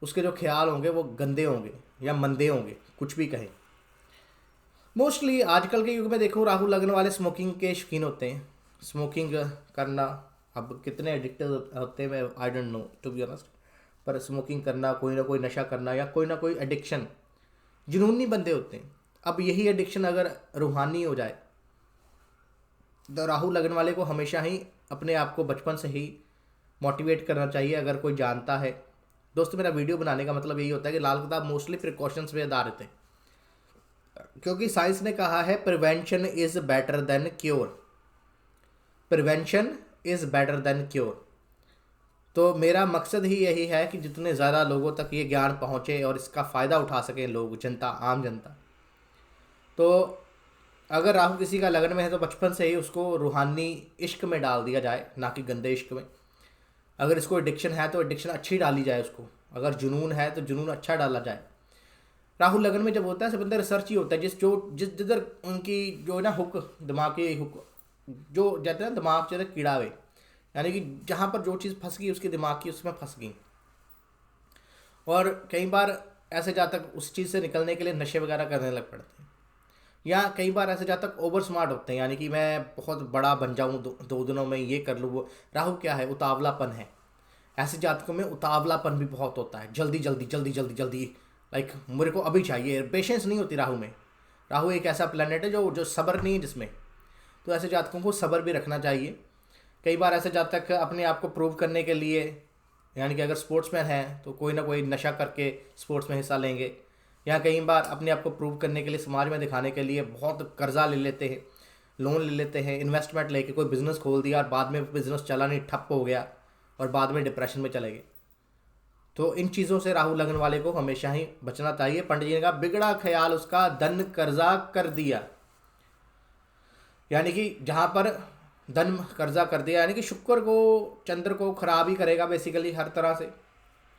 उसके जो ख्याल होंगे वो गंदे होंगे या मंदे होंगे, कुछ भी कहें। मोस्टली आजकल के युग में देखो, राहु लगन वाले स्मोकिंग के शौकीन होते हैं। स्मोकिंग करना, अब कितने एडिक्टेड होते हैं मैं I don't know to be honest, पर स्मोकिंग करना, कोई ना कोई नशा करना या कोई ना कोई एडिक्शन, जुनूनी बंदे होते हैं। अब यही एडिक्शन अगर रूहानी हो जाए तो राहु लगन वाले को हमेशा ही अपने आप को बचपन से ही मोटिवेट करना चाहिए। अगर कोई जानता है, दोस्तों मेरा वीडियो बनाने का मतलब यही होता है कि लाल किताब मोस्टली प्रिकॉशंस पे आधारित है, क्योंकि साइंस ने कहा है prevention is better than cure. Prevention is better than cure. तो मेरा मकसद ही यही है कि जितने ज़्यादा लोगों तक ये ज्ञान पहुँचे और इसका फ़ायदा उठा सकें लोग, जनता, आम जनता। तो अगर राहु किसी का लगन में है तो बचपन से ही उसको रूहानी इश्क में डाल दिया जाए, ना कि गंदे इश्क में। अगर इसको एडिक्शन है तो एडिक्शन अच्छी डाली जाए उसको, अगर जुनून है तो जुनून अच्छा डाला जाए। राहु लगन में जब होता है, सब अंदर रिसर्च ही होता है, जिस जिधर उनकी जो है ना हुक, दिमाग की हुक, जो कहते हैं ना दिमाग जो है कीड़ा हुए, यानी कि जहाँ पर जो चीज़ फंस गई उसके दिमाग की, उसमें फंस गई। और कई बार ऐसे जातक उस चीज़ से निकलने के लिए नशे वगैरह करने लग पड़ते हैं। या कई बार ऐसे जातक ओवर स्मार्ट होते हैं, यानी कि मैं बहुत बड़ा बन जाऊँ, दो दिनों में ये कर लूँ वो। राहु क्या है, उतावलापन है। ऐसे जातकों में उतावलापन भी बहुत होता है, जल्दी जल्दी जल्दी जल्दी जल्दी, लाइक मेरे को अभी चाहिए, पेशेंस नहीं होती राहु में। राहु एक ऐसा प्लेनेट है जो जो सब्र नहीं है जिसमें। तो ऐसे जातकों को सब्र भी रखना चाहिए। कई बार ऐसे जातक अपने आप को प्रूव करने के लिए, यानी कि अगर स्पोर्ट्समैन है तो कोई ना कोई नशा करके स्पोर्ट्स में हिस्सा लेंगे, या कई बार अपने आप को प्रूव करने के लिए, समाज में दिखाने के लिए बहुत कर्जा ले लेते हैं, लोन ले लेते हैं, इन्वेस्टमेंट लेके कोई बिज़नेस खोल दिया और बाद में बिज़नेस चला नहीं, ठप हो गया और बाद में डिप्रेशन में चले गए। तो इन चीज़ों से राहु लगन वाले को हमेशा ही बचना चाहिए। पंडित जी ने कहा बिगड़ा ख्याल उसका, धन कर्जा कर दिया। यानी कि जहाँ पर धन कर्जा कर दिया, यानी कि शुक्र को, चंद्र को खराब ही करेगा बेसिकली हर तरह से,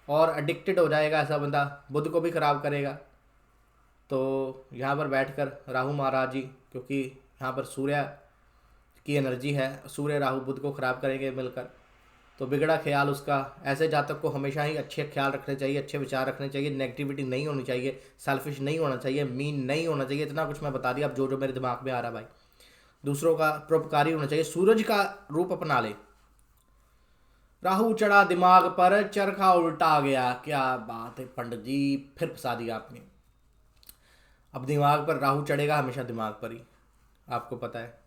और एडिक्टेड हो जाएगा ऐसा बंदा, बुध को भी खराब करेगा। तो यहाँ पर बैठकर राहु महाराज जी, क्योंकि यहाँ पर सूर्य की एनर्जी है, सूर्य राहु बुध को खराब करेंगे मिलकर, तो बिगड़ा ख्याल उसका। ऐसे जातक को हमेशा ही अच्छे ख्याल रखने चाहिए, अच्छे विचार रखने चाहिए, नेगेटिविटी नहीं होनी चाहिए, सेल्फिश नहीं होना चाहिए, मीन नहीं होना चाहिए। इतना कुछ मैं बता दिया, अब जो जो मेरे दिमाग में आ रहा भाई। दूसरों का परोपकारी होना चाहिए, सूरज का रूप अपना ले। राहु चढ़ा दिमाग पर, चरखा उल्टा गया। क्या बात है पंडित जी, फिर फंसा दिया आपने। अब दिमाग पर राहु चढ़ेगा हमेशा दिमाग पर ही, आपको पता है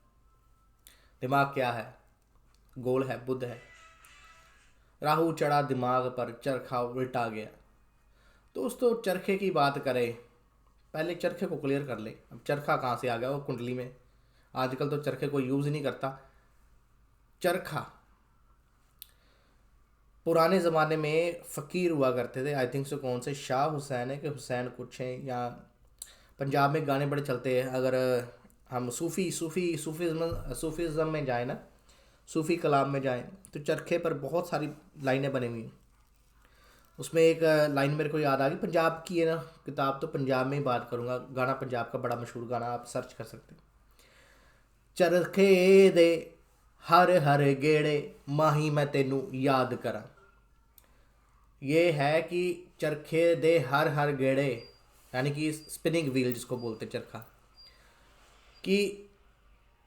दिमाग क्या है, गोल है, बुध है। राहु चढ़ा दिमाग पर, चरखा उल्टा गया। दोस्तों चरखे की बात करें, पहले चरखे को क्लियर कर ले। अब चरखा कहाँ से आ गया वो कुंडली में, आजकल तो चरखे को यूज़ ही नहीं करता। चरखा पुराने ज़माने में फ़कीर हुआ करते थे, आई थिंक सो कौन से शाह हुसैन है कि हुसैन कुछ हैं, या पंजाब में गाने बड़े चलते हैं। अगर हम सूफीज़म में जाए ना, सूफ़ी कलाम में जाएं, तो चरखे पर बहुत सारी लाइनें बनी हुई हैं। उसमें एक लाइन मेरे को याद आ गई, पंजाब की है ना किताब, तो पंजाब में ही बात करूँगा। गाना पंजाब का बड़ा मशहूर गाना, आप सर्च कर सकते हैं। चरखे दे हर हर गेड़े माही मैं तेनू याद करा। ये है कि चरखे दे हर हर गेड़े, यानी कि स्पिनिंग व्हील जिसको बोलते चरखा, कि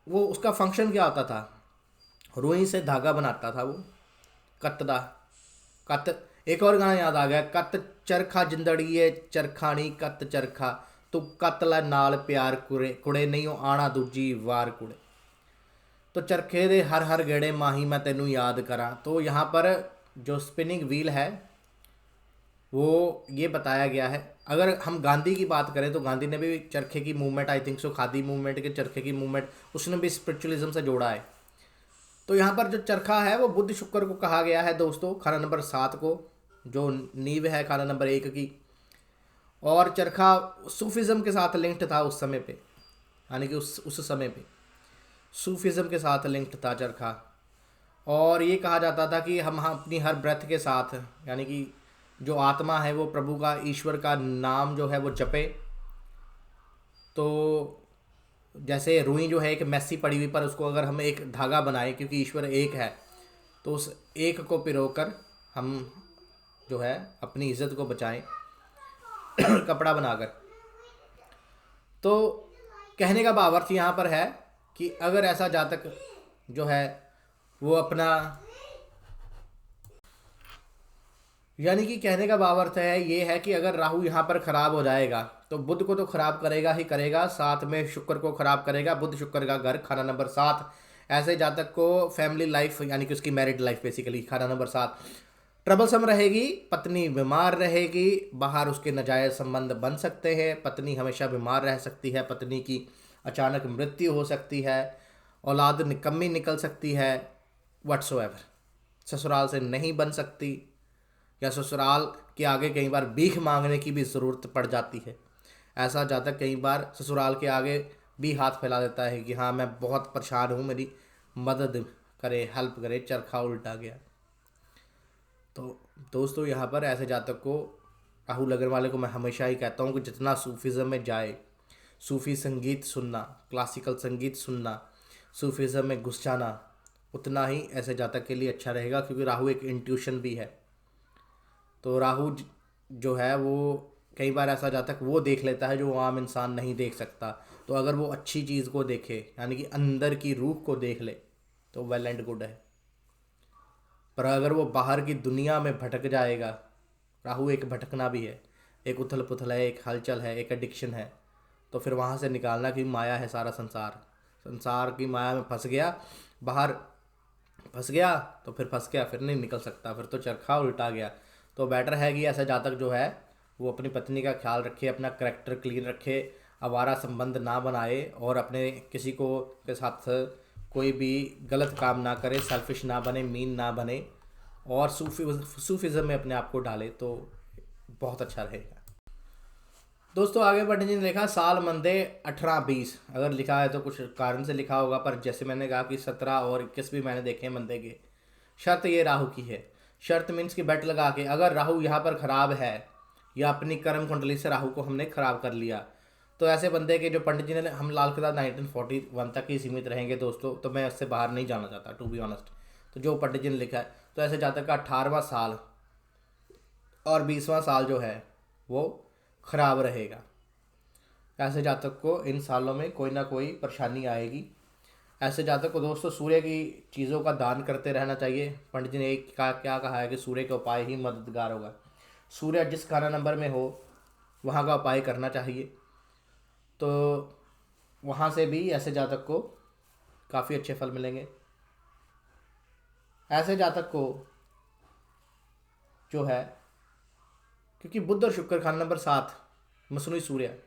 वो उसका फंक्शन क्या होता था, रुई से धागा बनाता था वो, कतदा कत। एक और गाना याद आ गया, कत चरखा जिंदड़ीए चरखानी कत चरखा, तू कतला नाल प्यार कुड़े कुड़े नहीं हो आना दूजी वार कुड़े। तो चरखे दे हर हर गेड़े माही मैं तेनू याद करा। तो यहाँ पर जो स्पिनिंग व्हील है वो ये बताया गया है। अगर हम गांधी की बात करें तो गांधी ने भी चरखे की movement, I think so khadi movement के चरखे की मूवमेंट, उसने भी स्पिरिचुअलिज्म से जोड़ा है। तो यहाँ पर जो चरखा है वो बुध शुक्र को कहा गया है दोस्तों, खाना नंबर 7 को, जो नींव है खाना नंबर 1 की। और चरखा सूफिज़म के साथ लिंक्ड था उस समय पे, यानी कि उस समय पे सूफिज़म के साथ लिंक्ड था चरखा। और ये कहा जाता था कि हम अपनी हर ब्रेथ के साथ, यानी कि जो आत्मा है वो प्रभु का, ईश्वर का नाम जो है वो जपे। तो जैसे रुई जो है एक मैसी पड़ी हुई, पर उसको अगर हम एक धागा बनाएं, क्योंकि ईश्वर एक है, तो उस एक को पिरोकर हम जो है अपनी इज्जत को बचाएं कपड़ा बनाकर। तो कहने का भावार्थ यहाँ पर है कि अगर ऐसा जातक जो है वो अपना, यानी कि कहने का भावार्थ है ये है कि अगर राहु यहाँ पर खराब हो जाएगा तो बुध को तो खराब करेगा ही करेगा, साथ में शुक्र को खराब करेगा। बुध शुक्र का घर खाना नंबर 7, ऐसे जातक को फैमिली लाइफ, यानी कि उसकी मैरिड लाइफ बेसिकली खाना नंबर 7 ट्रबलसम रहेगी। पत्नी बीमार रहेगी, बाहर उसके नाजायज़ संबंध बन सकते हैं, पत्नी हमेशा बीमार रह सकती है, पत्नी की अचानक मृत्यु हो सकती है, औलाद निकम्मी निकल सकती है, व्हाट्सोएवर ससुराल से नहीं बन सकती, या ससुराल के आगे कई बार भीख मांगने की भी ज़रूरत पड़ जाती है। ऐसा जातक कई बार ससुराल के आगे भी हाथ फैला देता है कि हाँ मैं बहुत परेशान हूँ, मेरी मदद करे, हेल्प करे, चरखा उल्टा गया। तो दोस्तों यहाँ पर ऐसे जातक को, राहु लगन वाले को मैं हमेशा ही कहता हूँ कि जितना सूफीज़म में जाए, सूफ़ी संगीत सुनना, क्लासिकल संगीत सुनना, सूफीज़म में घुस जाना, उतना ही ऐसे जातक के लिए अच्छा रहेगा, क्योंकि राहु एक इंट्यूशन भी है। तो राहु जो है वो कई बार ऐसा जातक वो देख लेता है जो आम इंसान नहीं देख सकता। तो अगर वो अच्छी चीज़ को देखे, यानी कि अंदर की रूह को देख ले, तो वेल एंड गुड है। पर अगर वो बाहर की दुनिया में भटक जाएगा, राहु एक भटकना भी है, एक उथल पुथल है, एक हलचल है, एक एडिक्शन है, तो फिर वहाँ से निकालना कि माया है सारा संसार, संसार की माया में फंस गया, बाहर फंस गया तो फिर फंस गया, फिर नहीं निकल सकता, फिर तो चरखा उल्टा गया। तो बेटर है कि ऐसा जातक जो है वो अपनी पत्नी का ख्याल रखे, अपना करैक्टर क्लीन रखे, आवारा संबंध ना बनाए, और अपने किसी को के साथ कोई भी गलत काम ना करे, सेल्फिश ना बने, मीन ना बने, और सूफिज़म में अपने आप को डाले, तो बहुत अच्छा रहेगा। दोस्तों आगे बढ़ने ने लिखा साल मंदे 18-20, अगर लिखा है तो कुछ कारण से लिखा होगा, पर जैसे मैंने कहा कि 17 और 21 भी मैंने देखे हैं मंदे के। शर्त ये राहु की है, शर्त मीन्स की बेट लगा के, अगर राहु यहाँ पर ख़राब है या अपनी कर्म कुंडली से राहु को हमने ख़राब कर लिया, तो ऐसे बंदे के जो पंडित जी ने, हम लाल किला 1941 तक ही सीमित रहेंगे दोस्तों, तो मैं उससे बाहर नहीं जाना चाहता टू बी ऑनेस्ट। तो जो पंडित जी ने लिखा है, तो ऐसे जातक का 18वां साल और 20वां साल जो है वो ख़राब रहेगा। ऐसे जातक को इन सालों में कोई ना कोई परेशानी आएगी। ऐसे जातक को दोस्तों सूर्य की चीज़ों का दान करते रहना चाहिए। पंडित जी ने एक क्या कहा है कि सूर्य का उपाय ही मददगार होगा। सूर्य जिस खाना नंबर में हो वहाँ का उपाय करना चाहिए। तो वहाँ से भी ऐसे जातक को काफ़ी अच्छे फल मिलेंगे। ऐसे जातक को जो है, क्योंकि बुध और शुक्र खाना नंबर 7 मसनूई सूर्य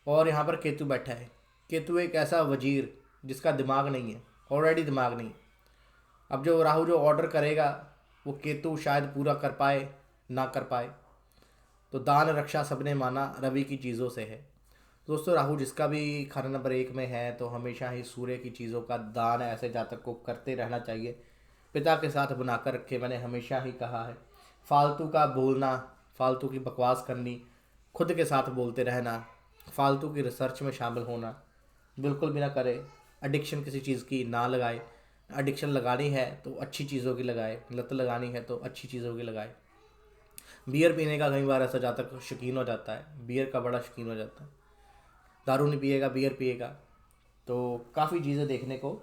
और यहाँ पर केतु बैठा है। केतु एक ऐसा वजीर जिसका दिमाग नहीं है, ऑलरेडी दिमाग नहीं है। अब जो राहु जो ऑर्डर करेगा वो केतु शायद पूरा कर पाए ना कर पाए। तो दान रक्षा सबने माना रवि की चीज़ों से है। दोस्तों राहु जिसका भी खाना नंबर 1 में है तो हमेशा ही सूर्य की चीज़ों का दान ऐसे जातक को करते रहना चाहिए। पिता के साथ बनाकर रखे, मैंने हमेशा ही कहा है। फालतू का बोलना, फालतू की बकवास करनी, खुद के साथ बोलते रहना, फालतू की रिसर्च में शामिल होना बिल्कुल भी ना करें। एडिक्शन किसी चीज़ की ना लगाए। एडिक्शन लगानी है तो अच्छी चीज़ों की लगाए, लत लगानी है तो अच्छी चीज़ों की लगाए। बियर पीने का कई बार ऐसा जातक शौकीन हो जाता है, बियर का बड़ा शौकीन हो जाता है। दारू नहीं पिएगा, बियर पिएगा, तो काफ़ी चीज़ें देखने को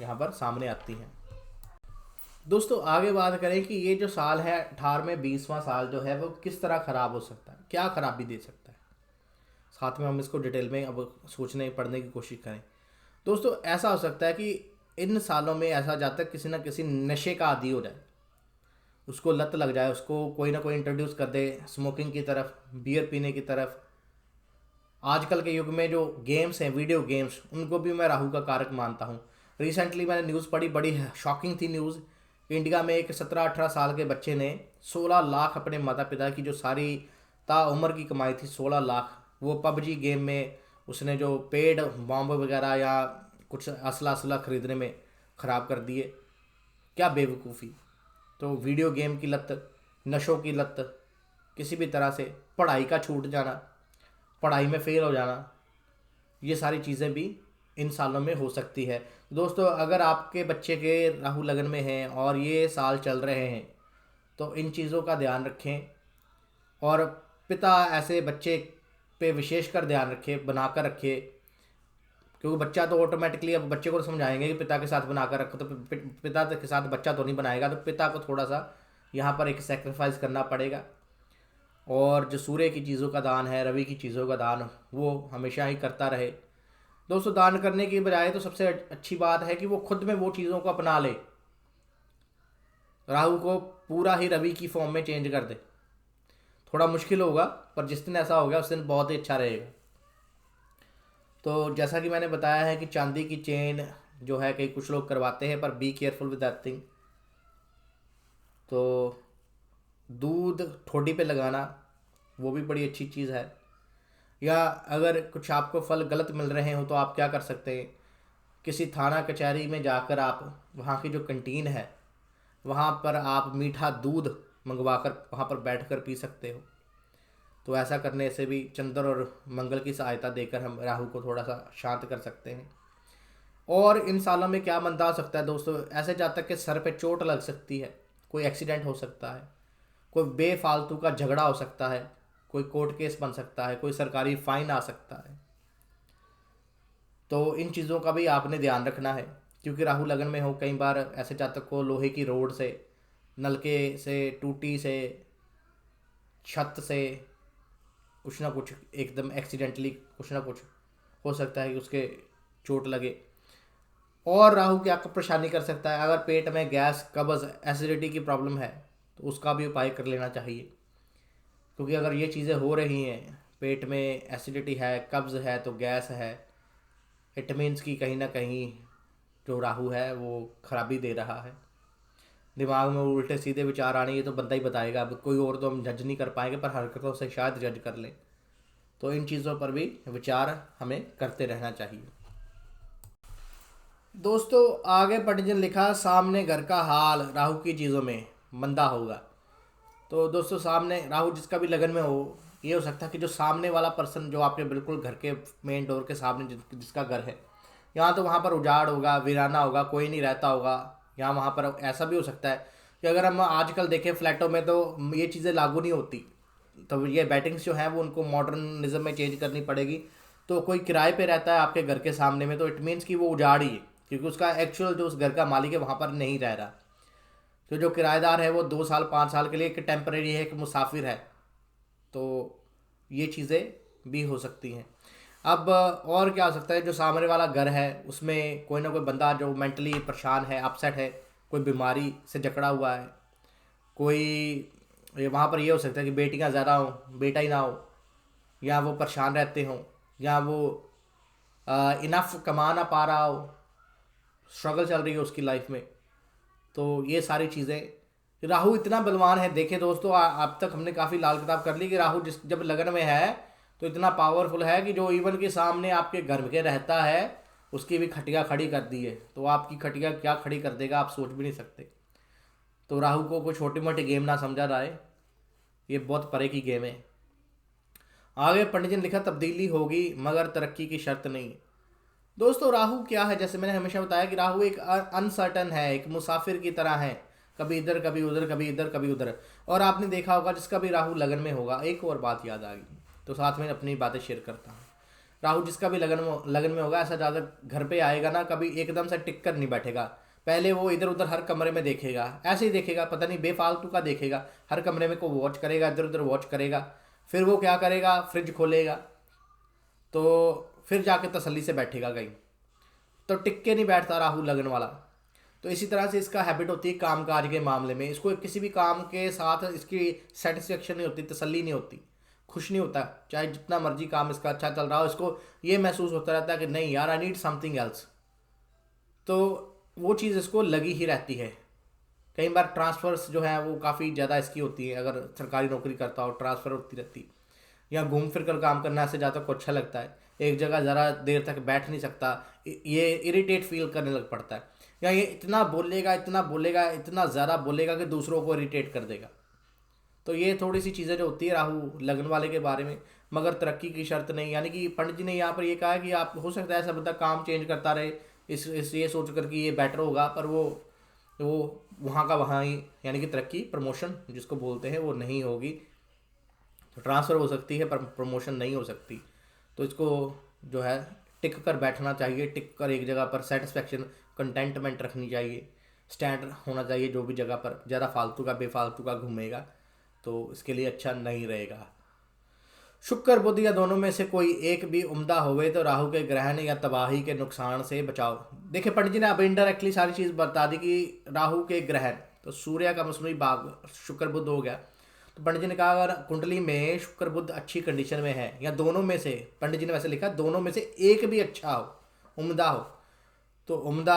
यहाँ पर सामने आती हैं। दोस्तों आगे बात करें कि ये जो साल है 18वें 20वां साल जो है वो किस तरह ख़राब हो सकता है, क्या खराबी दे सकता है, साथ में हम इसको डिटेल में अब सोचने पढ़ने की कोशिश करें। दोस्तों ऐसा हो सकता है कि इन सालों में ऐसा जातक किसी न किसी नशे का आदी हो जाए, उसको लत लग जाए, उसको कोई ना कोई इंट्रोड्यूस कर दे स्मोकिंग की तरफ, बियर पीने की तरफ। आजकल के युग में जो गेम्स हैं, वीडियो गेम्स, उनको भी मैं राहु का कारक मानता हूँ। रिसेंटली मैंने न्यूज़ पढ़ी, बड़ी शॉकिंग थी न्यूज़। इंडिया में एक 17-18 साल के बच्चे ने 16 लाख अपने माता पिता की जो सारी ताउम्र की कमाई थी, 16 लाख, वो पबजी गेम में उसने जो पेड बॉम्ब वगैरह या कुछ असला असला खरीदने में ख़राब कर दिए। क्या बेवकूफ़ी। तो वीडियो गेम की लत, नशों की लत, किसी भी तरह से पढ़ाई का छूट जाना, पढ़ाई में फेल हो जाना, ये सारी चीज़ें भी इन सालों में हो सकती है। दोस्तों अगर आपके बच्चे के राहु लगन में हैं और ये साल चल रहे हैं तो इन चीज़ों का ध्यान रखें और पिता ऐसे बच्चे पे विशेषकर ध्यान रखे, बनाकर रखे। क्योंकि बच्चा तो ऑटोमेटिकली, अब बच्चे को समझाएंगे कि पिता के साथ बनाकर रखो, तो पिता के साथ बच्चा तो नहीं बनाएगा, तो पिता को थोड़ा सा यहाँ पर एक सेक्रीफाइस करना पड़ेगा। और जो सूर्य की चीज़ों का दान है, रवि की चीज़ों का दान, वो हमेशा ही करता रहे। दोस्तों दान करने की बजाय तो सबसे अच्छी बात है कि वो खुद में वो चीज़ों को अपना ले, राहु को पूरा ही रवि की फॉर्म में चेंज कर दे। थोड़ा मुश्किल होगा पर जिस दिन ऐसा हो गया उस दिन बहुत ही अच्छा रहेगा। तो जैसा कि मैंने बताया है कि चांदी की चेन जो है कई कुछ लोग करवाते हैं, पर be careful with that thing. तो दूध ठोडी पे लगाना वो भी बड़ी अच्छी चीज़ है। या अगर कुछ आपको फल गलत मिल रहे हो तो आप क्या कर सकते हैं, किसी थाना कचहरी में जाकर आप वहाँ की जो कैंटीन है वहाँ पर आप मीठा दूध मंगवा कर वहाँ पर बैठ कर पी सकते हो। तो ऐसा करने से भी चंद्र और मंगल की सहायता देकर हम राहु को थोड़ा सा शांत कर सकते हैं। और इन सालों में क्या मंदा हो सकता है दोस्तों, ऐसे जातक के सर पे चोट लग सकती है, कोई एक्सीडेंट हो सकता है, कोई बेफालतू का झगड़ा हो सकता है, कोई कोर्ट केस बन सकता है, कोई सरकारी फाइन आ सकता है। तो इन चीज़ों का भी आपने ध्यान रखना है, क्योंकि राहु लगन में हो कई बार ऐसे जातक को लोहे की रोड से, नलके से, टूटी से, छत से कुछ ना कुछ एकदम एक्सीडेंटली कुछ ना कुछ हो सकता है कि उसके चोट लगे। और राहु क्या परेशानी कर सकता है, अगर पेट में गैस, कब्ज़, एसिडिटी की प्रॉब्लम है तो उसका भी उपाय कर लेना चाहिए। क्योंकि अगर ये चीज़ें हो रही हैं, पेट में एसिडिटी है, कब्ज़ है, तो गैस है, इट मीन्स कि कहीं ना कहीं जो राहु है वो खराबी दे रहा है। दिमाग में उल्टे सीधे विचार आने, ये तो बंदा ही बताएगा, अब कोई और तो हम जज नहीं कर पाएंगे, पर हरकतों से शायद जज कर लें। तो इन चीज़ों पर भी विचार हमें करते रहना चाहिए। दोस्तों आगे पढ़ने लिखा, सामने घर का हाल राहु की चीज़ों में मंदा होगा। तो दोस्तों सामने राहु जिसका भी लगन में हो, ये हो सकता है कि जो सामने वाला पर्सन जो आपके बिल्कुल घर के मेन डोर के सामने जिसका घर है, यहाँ तो वहाँ पर उजाड़ होगा, वीराना होगा, कोई नहीं रहता होगा। यहाँ वहाँ पर ऐसा भी हो सकता है कि अगर हम आजकल देखें फ्लैटों में तो ये चीज़ें लागू नहीं होती, तो ये बैटिंग्स जो हैं वो उनको मॉडर्निज्म में चेंज करनी पड़ेगी। तो कोई किराए पे रहता है आपके घर के सामने में, तो इट मीन्स कि वो उजाड़ ही है, क्योंकि उसका एक्चुअल जो उस घर का मालिक है वहाँ पर नहीं रह रहा। तो जो किराएदार है वो 2 साल 5 साल के लिए एक टेम्परेरी है, एक मुसाफिर है। तो ये चीज़ें भी हो सकती हैं। अब और क्या हो सकता है, जो सामने वाला घर है उसमें कोई ना कोई बंदा जो मेंटली परेशान है, अपसेट है, कोई बीमारी से जकड़ा हुआ है, कोई वहाँ पर ये हो सकता है कि बेटियाँ ज़्यादा हों, बेटा ही ना हो, या वो परेशान रहते हों, या वो इनफ कमा ना पा रहा हो, स्ट्रगल चल रही है उसकी लाइफ में। तो ये सारी चीज़ें, राहु इतना बलवान है। देखे दोस्तों, अब तक हमने काफ़ी लाल किताब कर ली कि राहु जिस जब लगन में है तो इतना पावरफुल है कि जो इवन के सामने आपके घर के रहता है उसकी भी खटिया खड़ी कर दी है। तो आपकी खटिया क्या खड़ी कर देगा आप सोच भी नहीं सकते। तो राहु को कोई छोटी मोटी गेम ना समझा जाए, ये बहुत परे की गेम है। आगे पंडित जी ने लिखा, तब्दीली होगी मगर तरक्की की शर्त नहीं। दोस्तों राहु क्या है, जैसे मैंने हमेशा बताया कि राहु एक अनसर्टन है, एक मुसाफिर की तरह है, कभी इधर कभी उधर, कभी इधर कभी उधर। और आपने देखा होगा जिसका भी राहु लगन में होगा, एक और बात याद आ गई तो साथ में अपनी बातें शेयर करता हूँ। राहु जिसका भी लगन में होगा, ऐसा ज़्यादा घर पे आएगा ना, कभी एकदम से टिक कर नहीं बैठेगा। पहले वो इधर उधर हर कमरे में देखेगा, ऐसे ही देखेगा, पता नहीं बेफालतू का देखेगा, हर कमरे में को वॉच करेगा, इधर उधर वॉच करेगा। फिर वो क्या करेगा, फ्रिज खोलेगा तो फिर जाके तसल्ली से बैठेगा कहीं। तो टिक के नहीं बैठता राहु लगन वाला। तो इसी तरह से इसका हैबिट होती है काम काज के मामले में, इसको किसी भी काम के साथ इसकी सेटिस्फेक्शन नहीं होती, तसल्ली नहीं होती, खुश नहीं होता। चाहे जितना मर्जी काम इसका अच्छा चल रहा हो, इसको ये महसूस होता रहता है कि नहीं यार, आई नीड समथिंग एल्स। तो वो चीज़ इसको लगी ही रहती है। कई बार ट्रांसफ़र्स जो है वो काफ़ी ज़्यादा इसकी होती है, अगर सरकारी नौकरी करता हो ट्रांसफ़र होती रहती, या घूम फिर कर काम करना ऐसे ज़्यादा को अच्छा लगता है, एक जगह ज़रा देर तक बैठ नहीं सकता, ये इरिटेट फील करने लग पड़ता है, या ये इतना बोलेगा इतना बोलेगा इतना ज़्यादा बोलेगा कि दूसरों को इरिटेट कर देगा। तो ये थोड़ी सी चीज़ें जो होती है राहु लगन वाले के बारे में। मगर तरक्की की शर्त नहीं, यानी कि पंडित जी ने यहाँ पर ये कहा कि आप हो सकता है ऐसा बंदा काम चेंज करता रहे, इस ये सोच कर कि ये बेटर होगा, पर वो वहाँ का वहाँ ही, यानी कि तरक्की प्रमोशन जिसको बोलते हैं वो नहीं होगी। तो ट्रांसफ़र हो सकती है पर प्रमोशन नहीं हो सकती। तो इसको जो है टिक कर बैठना चाहिए, टिक कर एक जगह पर सेटिस्फेक्शन कंटेंटमेंट रखनी चाहिए, स्टैंड होना चाहिए जो भी जगह पर। ज़्यादा फालतू का बेफालतू का घूमेगा तो इसके लिए अच्छा नहीं रहेगा। शुक्र बुध या दोनों में से कोई एक भी उम्दा होवे तो राहु के ग्रहण या तबाही के नुकसान से बचाओ। देखिए पंडित जी ने अब इनडायरेक्टली सारी चीज़ बता दी कि राहु के ग्रहण, तो सूर्य का मसनूई भाग शुक्र बुध हो गया। तो पंडित जी ने कहा अगर कुंडली में शुक्र बुध अच्छी कंडीशन में है, या दोनों में से, पंडित जी ने वैसे लिखा दोनों में से एक भी अच्छा हो, उम्दा हो, तो उम्दा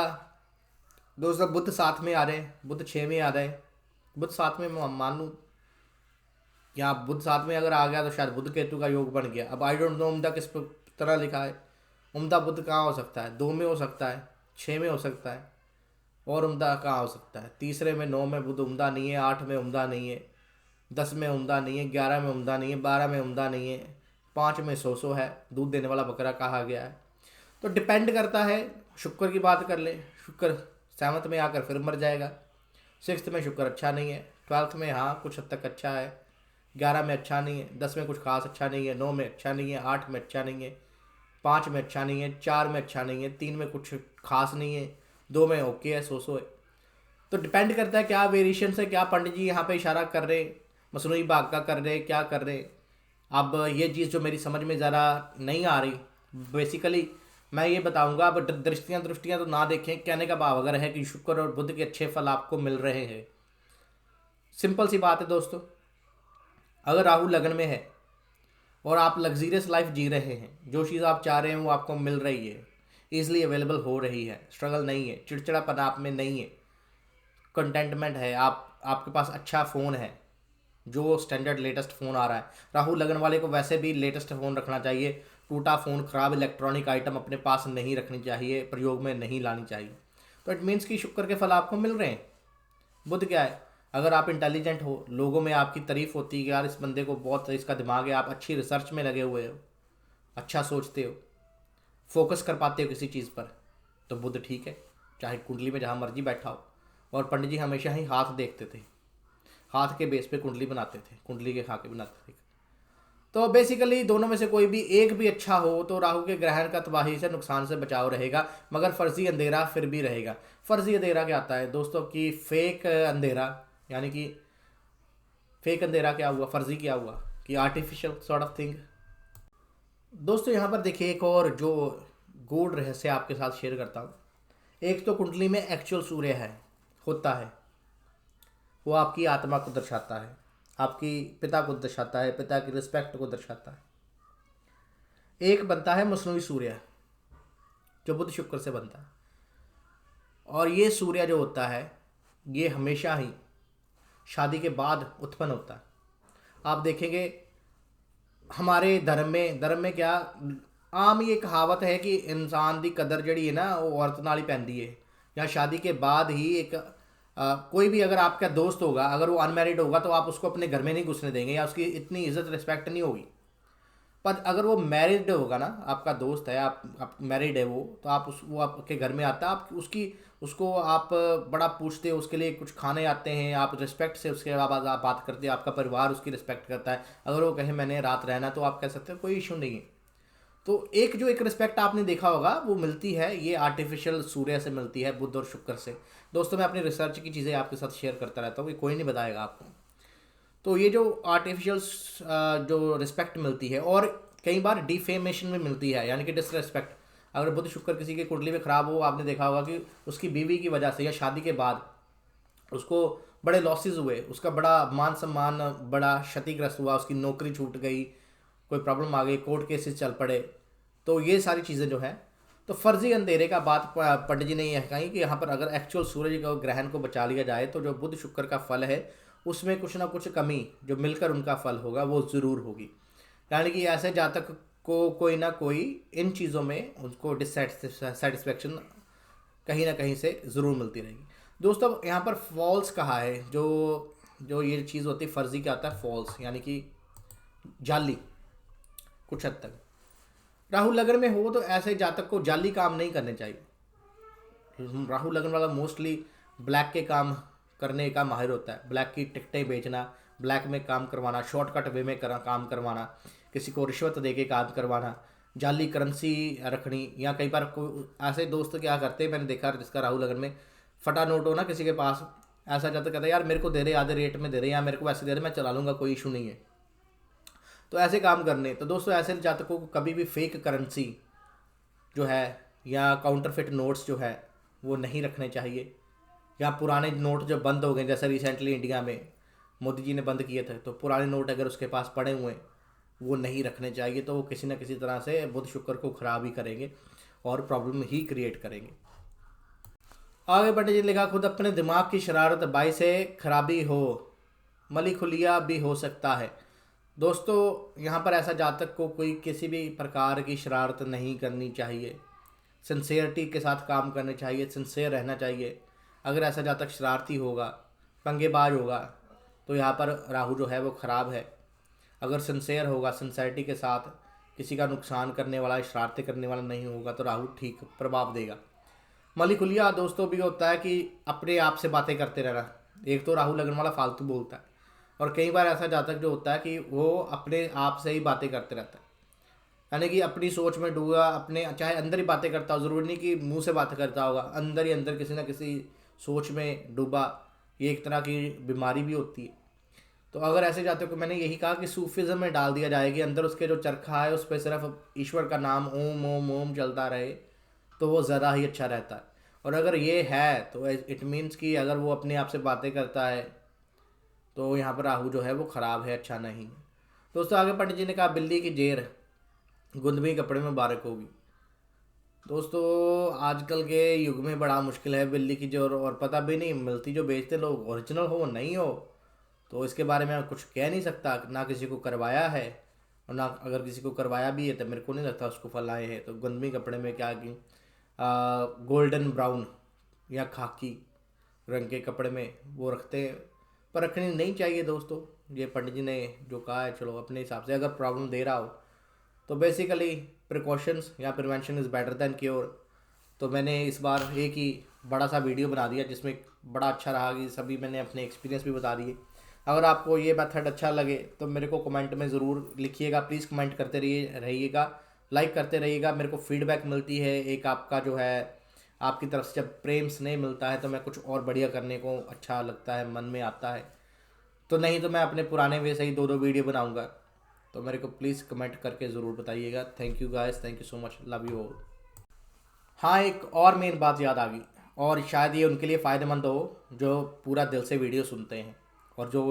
दोस्तों बुध साथ में आ रहे हैं, बुध 6 में आ रहे हैं, बुध साथ में मान लूँ, या बुध साथ में अगर आ गया तो शायद बुध केतु का योग बन गया। अब आई डोंट नो उम्दा किस तरह लिखा है, उम्दा बुध कहाँ हो सकता है, 2 में हो सकता है, 6 में हो सकता है, और उम्दा कहाँ हो सकता है, तीसरे में 9 में बुध उम्दा नहीं है, 8 में उम्दा नहीं है, 10 में उम्दा नहीं है, 11 में उम्दा नहीं है, 12 में उम्दा नहीं है, 5 में सो है, दूध देने वाला बकरा कहा गया है। तो डिपेंड करता है। शुक्र की बात कर ले, शुक्र 7th में आकर फिर मर जाएगा, 6th में शुक्र अच्छा नहीं है, 12th में हाँ कुछ हद तक अच्छा है, 11 में अच्छा नहीं है, 10 में कुछ खास अच्छा नहीं है, 9 में अच्छा नहीं है, 8 में अच्छा नहीं है, 5 में अच्छा नहीं है, 4 में अच्छा नहीं है, 3 में कुछ खास नहीं है, 2 में ओके है, सो है। तो डिपेंड करता है क्या वेरिएशन है, क्या पंडित जी यहाँ पे इशारा कर रहे, मसनूई भाग का कर रहे, क्या कर रहे। अब ये चीज़ जो मेरी समझ में ज़रा नहीं आ रही, बेसिकली मैं ये बताऊंगा। अब दृष्टियाँ तो ना देखें, कहने का भाव अगर है कि शुक्र और बुध के अच्छे फल आपको मिल रहे हैं। सिंपल सी बात है दोस्तों, अगर राहु लगन में है और आप लग्जीरियस लाइफ जी रहे हैं, जो चीज़ आप चाह रहे हैं वो आपको मिल रही है, ईजिली अवेलेबल हो रही है, स्ट्रगल नहीं है, चिड़चिड़ापन आप में नहीं है, कंटेंटमेंट है, आपके पास अच्छा फ़ोन है, जो स्टैंडर्ड लेटेस्ट फ़ोन आ रहा है। राहु लगन वाले को वैसे भी लेटेस्ट फ़ोन रखना चाहिए, टूटा फ़ोन, ख़राब इलेक्ट्रॉनिक आइटम अपने पास नहीं रखनी चाहिए, प्रयोग में नहीं लानी चाहिए। तो इट मीन्स कि शुक्र के फल आपको मिल रहे हैं। बुध क्या है, अगर आप इंटेलिजेंट हो, लोगों में आपकी तारीफ होती है कि यार इस बंदे को बहुत इसका दिमाग है, आप अच्छी रिसर्च में लगे हुए हो, अच्छा सोचते हो, फोकस कर पाते हो किसी चीज़ पर, तो बुध ठीक है, चाहे कुंडली में जहाँ मर्जी बैठा हो। और पंडित जी हमेशा ही हाथ देखते थे, हाथ के बेस पे कुंडली बनाते थे, कुंडली के खा के बनाते थे। तो बेसिकली दोनों में से कोई भी एक भी अच्छा हो तो राहु के ग्रहण का तबाही से, नुकसान से बचाव रहेगा, मगर फर्जी अंधेरा फिर भी रहेगा। फर्जी अंधेरा क्या आता है दोस्तों कि फेक अंधेरा, यानी कि फेक अंधेरा क्या हुआ, फर्जी क्या हुआ कि आर्टिफिशियल सॉर्ट ऑफ थिंग। दोस्तों यहाँ पर देखिए एक और जो गूढ़ रहस्य आपके साथ शेयर करता हूँ। एक तो कुंडली में एक्चुअल सूर्य है होता है, वो आपकी आत्मा को दर्शाता है, आपकी पिता को दर्शाता है, पिता की रिस्पेक्ट को दर्शाता है। एक बनता है मसनूई सूर्य, जो बुध शुक्र से बनता है। और ये सूर्य जो होता है ये हमेशा ही शादी के बाद उत्पन्न होता है। आप देखेंगे हमारे धर्म में क्या आम ये कहावत है कि इंसान दी कदर जड़ी है ना वो औरत नाल ही पैंदी है, या शादी के बाद ही एक कोई भी अगर आपका दोस्त होगा, अगर वो अनमैरिड होगा तो आप उसको अपने घर में नहीं घुसने देंगे या उसकी इतनी इज्जत रिस्पेक्ट नहीं होगी। पर अगर वो मैरिड होगा ना, आपका दोस्त है, आप मैरिड है वो, तो आप वो आपके घर में आता है, आप उसको आप बड़ा पूछते हो, उसके लिए कुछ खाने आते हैं, आप रिस्पेक्ट से उसके बाद आप बात करते हैं, आपका परिवार उसकी रिस्पेक्ट करता है। अगर वो कहे मैंने रात रहना तो आप कह सकते हो कोई इशू नहीं है। तो एक रिस्पेक्ट आपने देखा होगा वो मिलती है, ये आर्टिफिशियल सूर्य से मिलती है, बुध और शुक्र से। दोस्तों मैं अपनी रिसर्च की चीज़ें आपके साथ शेयर करता रहता हूँ, ये कोई नहीं बताएगा आपको। तो ये जो आर्टिफिशियल जो रिस्पेक्ट मिलती है, और कई बार डिफेमेशन में मिलती है, यानी कि डिसरिस्पेक्ट। अगर बुध शुक्र किसी की कुंडली में खराब हो, आपने देखा होगा कि उसकी बीवी की वजह से या शादी के बाद उसको बड़े लॉसेस हुए, उसका बड़ा मान सम्मान बड़ा क्षतिग्रस्त हुआ, उसकी नौकरी छूट गई, कोई प्रॉब्लम आ गई, कोर्ट केसेस चल पड़े। तो ये सारी चीज़ें जो हैं, तो फर्जी अंधेरे का बात पंडित जी ने यह कही कि यहाँ पर अगर एक्चुअल सूरज को ग्रहण को बचा लिया जाए तो जो बुध शुक्र का फल है उसमें कुछ ना कुछ कमी जो मिलकर उनका फल होगा वो ज़रूर होगी। यानी कि ऐसे जातक को कोई ना कोई इन चीज़ों में उनको डिससेटिस्फैक्शन कहीं ना कहीं से ज़रूर मिलती रहेगी। दोस्तों यहाँ पर फॉल्स कहा है, जो जो ये चीज़ होती है फर्जी क्या होता है, फॉल्स यानी कि जाली। कुछ हद तक राहु लगन में हो तो ऐसे जातक को जाली काम नहीं करने चाहिए। राहु लगन वाला मोस्टली ब्लैक के काम करने का माहिर होता है, ब्लैक की टिकटें बेचना, ब्लैक में काम करवाना, शॉर्टकट वे में काम करवाना, किसी को रिश्वत दे के काम करवाना, जाली करेंसी रखनी। या कई बार ऐसे दोस्त क्या करते हैं, मैंने देखा जिसका राहु लगन में फटा नोट हो ना किसी के पास, ऐसा जाता कहता है यार मेरे को दे रहे, आधे रेट में दे रहे, या मेरे को वैसे दे रहे, मैं चला लूँगा, कोई इशू नहीं है। तो ऐसे काम करने, तो दोस्तों ऐसे जातकों को कभी भी फेक करेंसी जो है या काउंटरफिट नोट्स जो है वो नहीं रखने चाहिए। या पुराने नोट जो बंद हो गए, जैसे रिसेंटली इंडिया में मोदी जी ने बंद किए थे, तो पुराने नोट अगर उसके पास पड़े हुए हैं वो नहीं रखने चाहिए। तो वो किसी न किसी तरह से बुध शुक्र को ख़राब ही करेंगे और प्रॉब्लम ही क्रिएट करेंगे। आगे पंडित जी ने लिखा, खुद अपने दिमाग की शरारत बाई से खराबी हो, मली खुलिया भी हो सकता है। दोस्तों यहाँ पर ऐसा जातक को कोई किसी भी प्रकार की शरारत नहीं करनी चाहिए, सिंसेरिटी के साथ काम करने चाहिए, सिंसेयर रहना चाहिए। अगर ऐसा जातक शरारती होगा, पंगेबाज होगा, तो यहाँ पर राहु जो है वो ख़राब है। अगर सिंसेयर होगा, सिंसेरिटी के साथ किसी का नुकसान करने वाला, शरारतें करने वाला नहीं होगा, तो राहु ठीक प्रभाव देगा। मलिकुलिया दोस्तों भी होता है कि अपने आप से बातें करते रहना। एक तो राहु लगन वाला फालतू बोलता है, और कई बार ऐसा जातक जो होता है कि वो अपने आप से ही बातें करते रहता है, यानी कि अपनी सोच में डूबा, अपने चाहे अंदर ही बातें करता हो, ज़रूरी नहीं कि मुंह से बात करता होगा, अंदर ही अंदर किसी ना किसी सोच में डूबा। ये एक तरह की बीमारी भी होती है। तो अगर ऐसे जातक को मैंने यही कहा कि सूफिज़म में डाल दिया जाए कि अंदर उसके जो चरखा है उस पर सिर्फ ईश्वर का नाम ओम ओम ओम चलता रहे, तो वो ज़्यादा ही अच्छा रहता है। और अगर ये है तो इट मीन्स कि अगर वो अपने आप से बातें करता है तो यहाँ पर राहु जो है वो ख़राब है, अच्छा नहीं है। दोस्तों आगे पंडित जी ने कहा, बिल्ली की जेर गुंदमी कपड़े में बारक होगी। दोस्तों आजकल के युग में बड़ा मुश्किल है बिल्ली की जेर, और पता भी नहीं मिलती, जो बेचते लोग ओरिजिनल हो नहीं हो। तो इसके बारे में मैं कुछ कह नहीं सकता, ना किसी को करवाया है, और ना अगर किसी को करवाया भी है तो मेरे को नहीं लगता उसको फल आए हैं। तो गुंदमी कपड़े में क्या कि गोल्डन ब्राउन या खाकी रंग के कपड़े में वो रखते हैं, पर रखनी नहीं चाहिए दोस्तों। ये पंडित जी ने जो कहा है, चलो अपने हिसाब से अगर प्रॉब्लम दे रहा हो तो बेसिकली प्रिकॉशंस या prevention is better than cure. तो मैंने इस बार एक ही बड़ा सा वीडियो बना दिया जिसमें बड़ा अच्छा रहा कि सभी मैंने अपने एक्सपीरियंस भी बता दिए। अगर आपको ये मेथड अच्छा लगे तो मेरे को कमेंट में ज़रूर लिखिएगा, प्लीज़ कमेंट करते रहिएगा, लाइक करते रहिएगा। मेरे को फीडबैक मिलती है, एक आपका जो है आपकी तरफ से जब प्रेम स्नेह मिलता है तो मैं कुछ और बढ़िया करने को अच्छा लगता है, मन में आता है। तो नहीं तो मैं अपने पुराने वे से ही 2-2 वीडियो बनाऊंगा। तो मेरे को प्लीज़ कमेंट करके ज़रूर बताइएगा। Thank you guys, thank you so much, love you all. हाँ, एक और मेन बात याद आ गई, और शायद ये उनके लिए फ़ायदेमंद हो जो पूरा दिल से वीडियो सुनते हैं और जो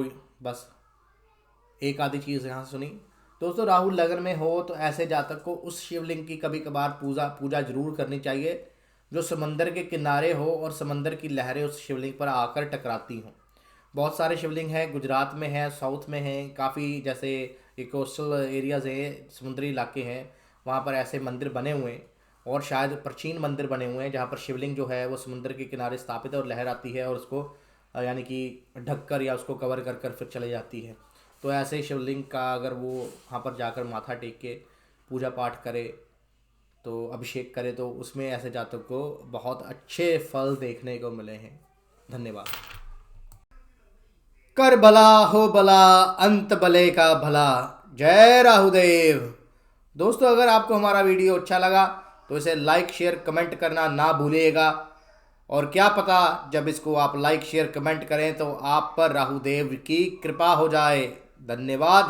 बस एक आधी चीज़ यहाँ से सुनी। दोस्तों, राहु लग्न में हो तो ऐसे जातक को उस शिवलिंग की कभी कभार पूजा पूजा जरूर करनी चाहिए जो समंदर के किनारे हो और समंदर की लहरें उस शिवलिंग पर आकर टकराती हों। बहुत सारे शिवलिंग हैं, गुजरात में है, साउथ में हैं, काफ़ी जैसे ये कोस्टल एरियाज़ हैं, समुद्री इलाके हैं, वहाँ पर ऐसे मंदिर बने हुए हैं और शायद प्राचीन मंदिर बने हुए हैं जहाँ पर शिवलिंग जो है वो समुद्र के किनारे स्थापित है और लहर आती है और उसको यानी कि ढककर या उसको कवर कर कर फिर चले जाती है। तो ऐसे शिवलिंग का अगर वो वहाँ पर जाकर माथा टेक के पूजा पाठ करे, तो अभिषेक करे, तो उसमें ऐसे जातक को बहुत अच्छे फल देखने को मिले हैं। धन्यवाद। कर भला हो भला, अंत भले का भला। जय राहुदेव। दोस्तों, अगर आपको हमारा वीडियो अच्छा लगा तो इसे लाइक शेयर कमेंट करना ना भूलिएगा। और क्या पता जब इसको आप लाइक शेयर कमेंट करें तो आप पर राहुदेव की कृपा हो जाए। धन्यवाद।